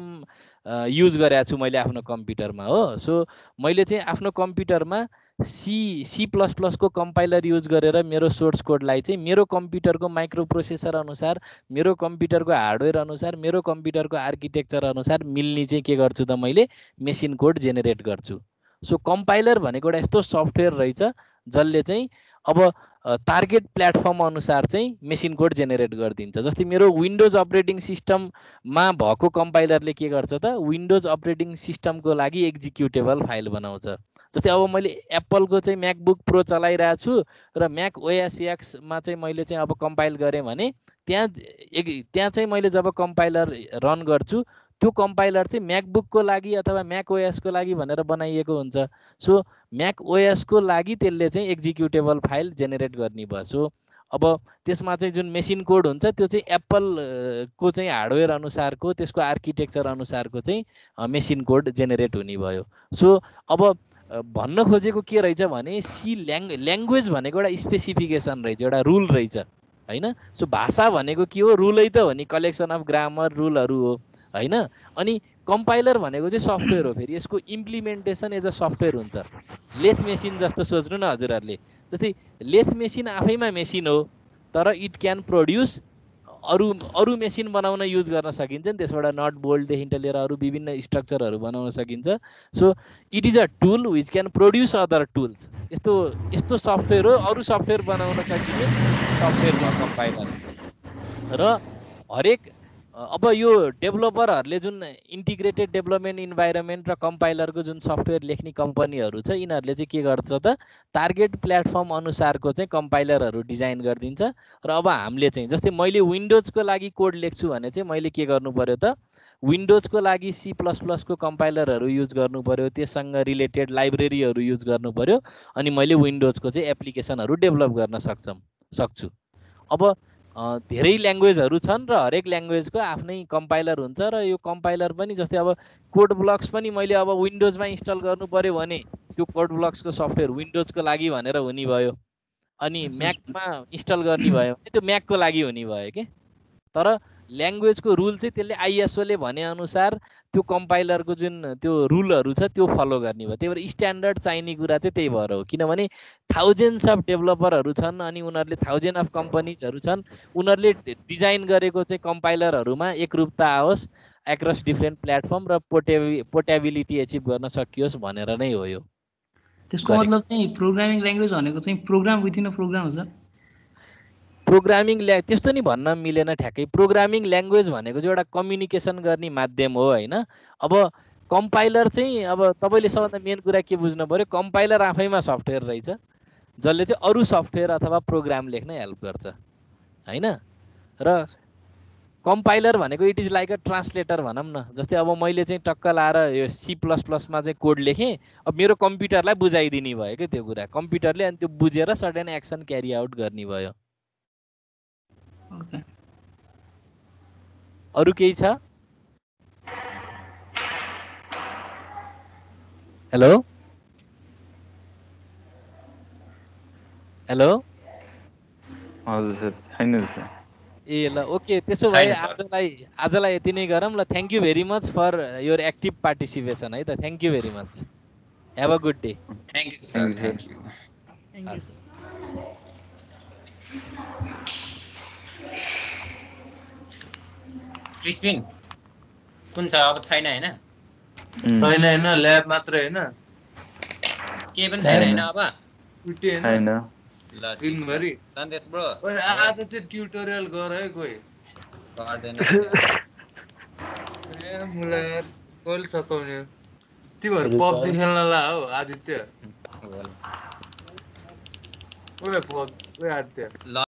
युज गरेको छु मैले आफ्नो कम्प्युटरमा हो। सो मैले चाहिँ आफ्नो कम्प्युटरमा सी प्लस प्लसको कम्पाइलर युज गरेर मेरो सोर्स कोडलाई चाहिँ मेरो कम्प्युटरको माइक्रो प्रोसेसर अनुसार, मेरो कम्प्युटरको हार्डवेयर अनुसार, मेरो कम्प्युटरको आर्किटेक्चर अनुसार मिल्ने चाहिँ के गर्छु त मैले मेसिन कोड जेनेरेट गर्छु। सो कम्पाइलर भनेको एउटा यस्तो सफ्टवेयर रहेछ जसले चाहिँ अब टार्गेट प्लेटफर्म अनुसार चाहिँ मेसिन कोड जेनेरेट गरिदिन्छ। जस्तै मेरो विन्डोज अपरेटिङ सिस्टममा भएको कम्पाइलरले के गर्छ त विन्डोज अपरेटिङ सिस्टमको लागि एक्जिक्युटेबल फाइल बनाउँछ। जस्तै अब मैले एप्पलको चाहिँ म्याकबुक प्रो चलाइरहेको छु र म्याक ओएस एक्समा चाहिँ मैले चाहिँ अब कम्पाइल गरेँ भने त्यहाँ चाहिँ मैले जब कम्पाइलर रन गर्छु त्यो कम्पाइलर चाहिँ म्याकबुकको लागि अथवा म्याक ओएसको लागि भनेर बनाइएको हुन्छ। सो म्याक ओएसको लागि त्यसले चाहिँ एक्जिक्युटेबल फाइल जेनेरेट गर्ने भयो। सो अब त्यसमा चाहिँ जुन मेसिन कोड हुन्छ त्यो चाहिँ एप्पलको चाहिँ हार्डवेयर अनुसारको त्यसको आर्किटेक्चर अनुसारको चाहिँ मेसिन कोड जेनेरेट हुने भयो। सो अब भन्न खोजेको के रहेछ भने सी ल्याङ्ग्वेज भनेको एउटा स्पेसिफिकेसन रहेछ, एउटा रुल रहेछ होइन। सो भाषा भनेको के हो? रुलै त हो नि, कलेक्सन अफ ग्रामर रुलहरू हो होइन। अनि कम्पाइलर भनेको चाहिँ सफ्टवेयर हो। फेरि यसको इम्प्लिमेन्टेसन एज अ सफ्टवेयर हुन्छ। लेथ मेसिन जस्तो सोच्नु न हजुरहरूले। जस्तै लेथ मेसिन आफैमा मेसिन हो तर इट क्यान प्रड्युस अरू मेसिन बनाउन युज गर्न सकिन्छ नि। त्यसबाट नट बोल्टदेखि लिएर अरू विभिन्न स्ट्रक्चरहरू बनाउन सकिन्छ। So it is a tool which can produce other tools. यस्तो सफ्टवेयर हो, अरू सफ्टवेयर बनाउन सकिने सफ्टवेयर भयो कम्पाइलर। र हरेक अब यो डेभलपरहरूले जुन इन्टिग्रेटेड डेभलपमेन्ट इन्भाइरोमेन्ट र कम्पाइलरको जुन सफ्टवेयर लेख्ने कम्पनीहरू छ यिनीहरूले चाहिँ के गर्छ त टार्गेट प्लेटफर्म अनुसारको चाहिँ कम्पाइलरहरू डिजाइन गरिदिन्छ। र अब हामीले चाहिँ जस्तै मैले विन्डोजको लागि कोड लेख्छु भने चाहिँ मैले के गर्नु पर्यो त विन्डोजको लागि सी प्लस प्लसको कम्पाइलरहरू युज गर्नु पर्यो, त्यससँग रिलेटेड लाइब्रेरीहरू युज गर्नु पर्यो, अनि मैले विन्डोजको चाहिँ एप्लिकेसनहरू डेभलप गर्न सक्छु। अब धेरै ल्याङ्ग्वेजहरू छन् र हरेक ल्याङ्ग्वेजको आफ्नै कम्पाइलर हुन्छ र यो कम्पाइलर पनि जस्तै अब कोड ब्लक्स पनि मैले अब विन्डोजमा इन्स्टल गर्नु पर्यो भने त्यो कोड ब्लक्सको सफ्टवेयर विन्डोजको लागि भनेर हुने भयो, अनि म्याकमा इन्स्टल गर्ने भयो भने त्यो म्याकको लागि हुने भयो के। तर ल्याङ्ग्वेजको रुल चाहिँ त्यसले आइएसओले भनेअनुसार त्यो कम्पाइलरको जुन त्यो रुलहरू छ त्यो फलो गर्ने भयो। त्यही भएर स्ट्यान्डर्ड चाहिने कुरा चाहिँ त्यही भएर हो। किनभने थाउजन्ड्स अफ डेभलपरहरू छन् अनि उनीहरूले थाउजन्ड अफ कम्पनीजहरू छन्, उनीहरूले डिजाइन गरेको चाहिँ कम्पाइलरहरूमा एकरूपता आओस् एक्रस डिफ्रेन्ट प्लेटफर्म र पोर्टेबिलिटी एचिभ गर्न सकियोस् भनेर नै हो यो। त्यसको मतलब चाहिँ प्रोग्रामिङ ल्याङ्ग्वेज भनेको चाहिँ प्रोग्राम विथिन अ प्रोग्राम हो सर? प्रोग्रामिङ त्यस्तो नि भन्न मिलेन ठ्याक्कै। प्रोग्रामिङ ल्याङ्ग्वेज भनेको चाहिँ एउटा कम्युनिकेसन गर्ने माध्यम हो होइन। अब कम्पाइलर चाहिँ अब तपाईँले सबभन्दा मेन कुरा के बुझ्नु पऱ्यो, कम्पाइलर आफैमा सफ्टवेयर रहेछ जसले चाहिँ अरू सफ्टवेयर अथवा प्रोग्राम लेख्न हेल्प गर्छ होइन। र कम्पाइलर भनेको it is like a translator भनौँ न। जस्तै अब मैले चाहिँ टक्क लाएर यो C++मा चाहिँ कोड लेखेँ, अब मेरो कम्प्युटरलाई बुझाइदिने भयो क्या त्यो कुरा। कम्प्युटरले अनि त्यो बुझेर सर्टेन एक्सन क्यारी आउट गर्ने भयो। अरू केही छ? हेलो हेलो हजुर सर छैन सर। ए ल ओके, त्यसो भए आजलाई यति नै गरौँ ल। Thank you very much for your active participation है त। Thank you very much. Have a good day. Thank you sir. Thank you. Crispin कुन छ अब? छैन होइन? छैन होइन, ल्याब मात्र होइन, के पनि छैन होइन अब? छुट्टी होइन ल दिनभरि। सन्देश ब्रो आज चाहिँ ट्युटोरियल गर है कोही। गर्दैन ए मलाई कहिले सकाउने तिमीहरू पब्जी खेल्न ला हो आदित्य। होला ओए आदित्य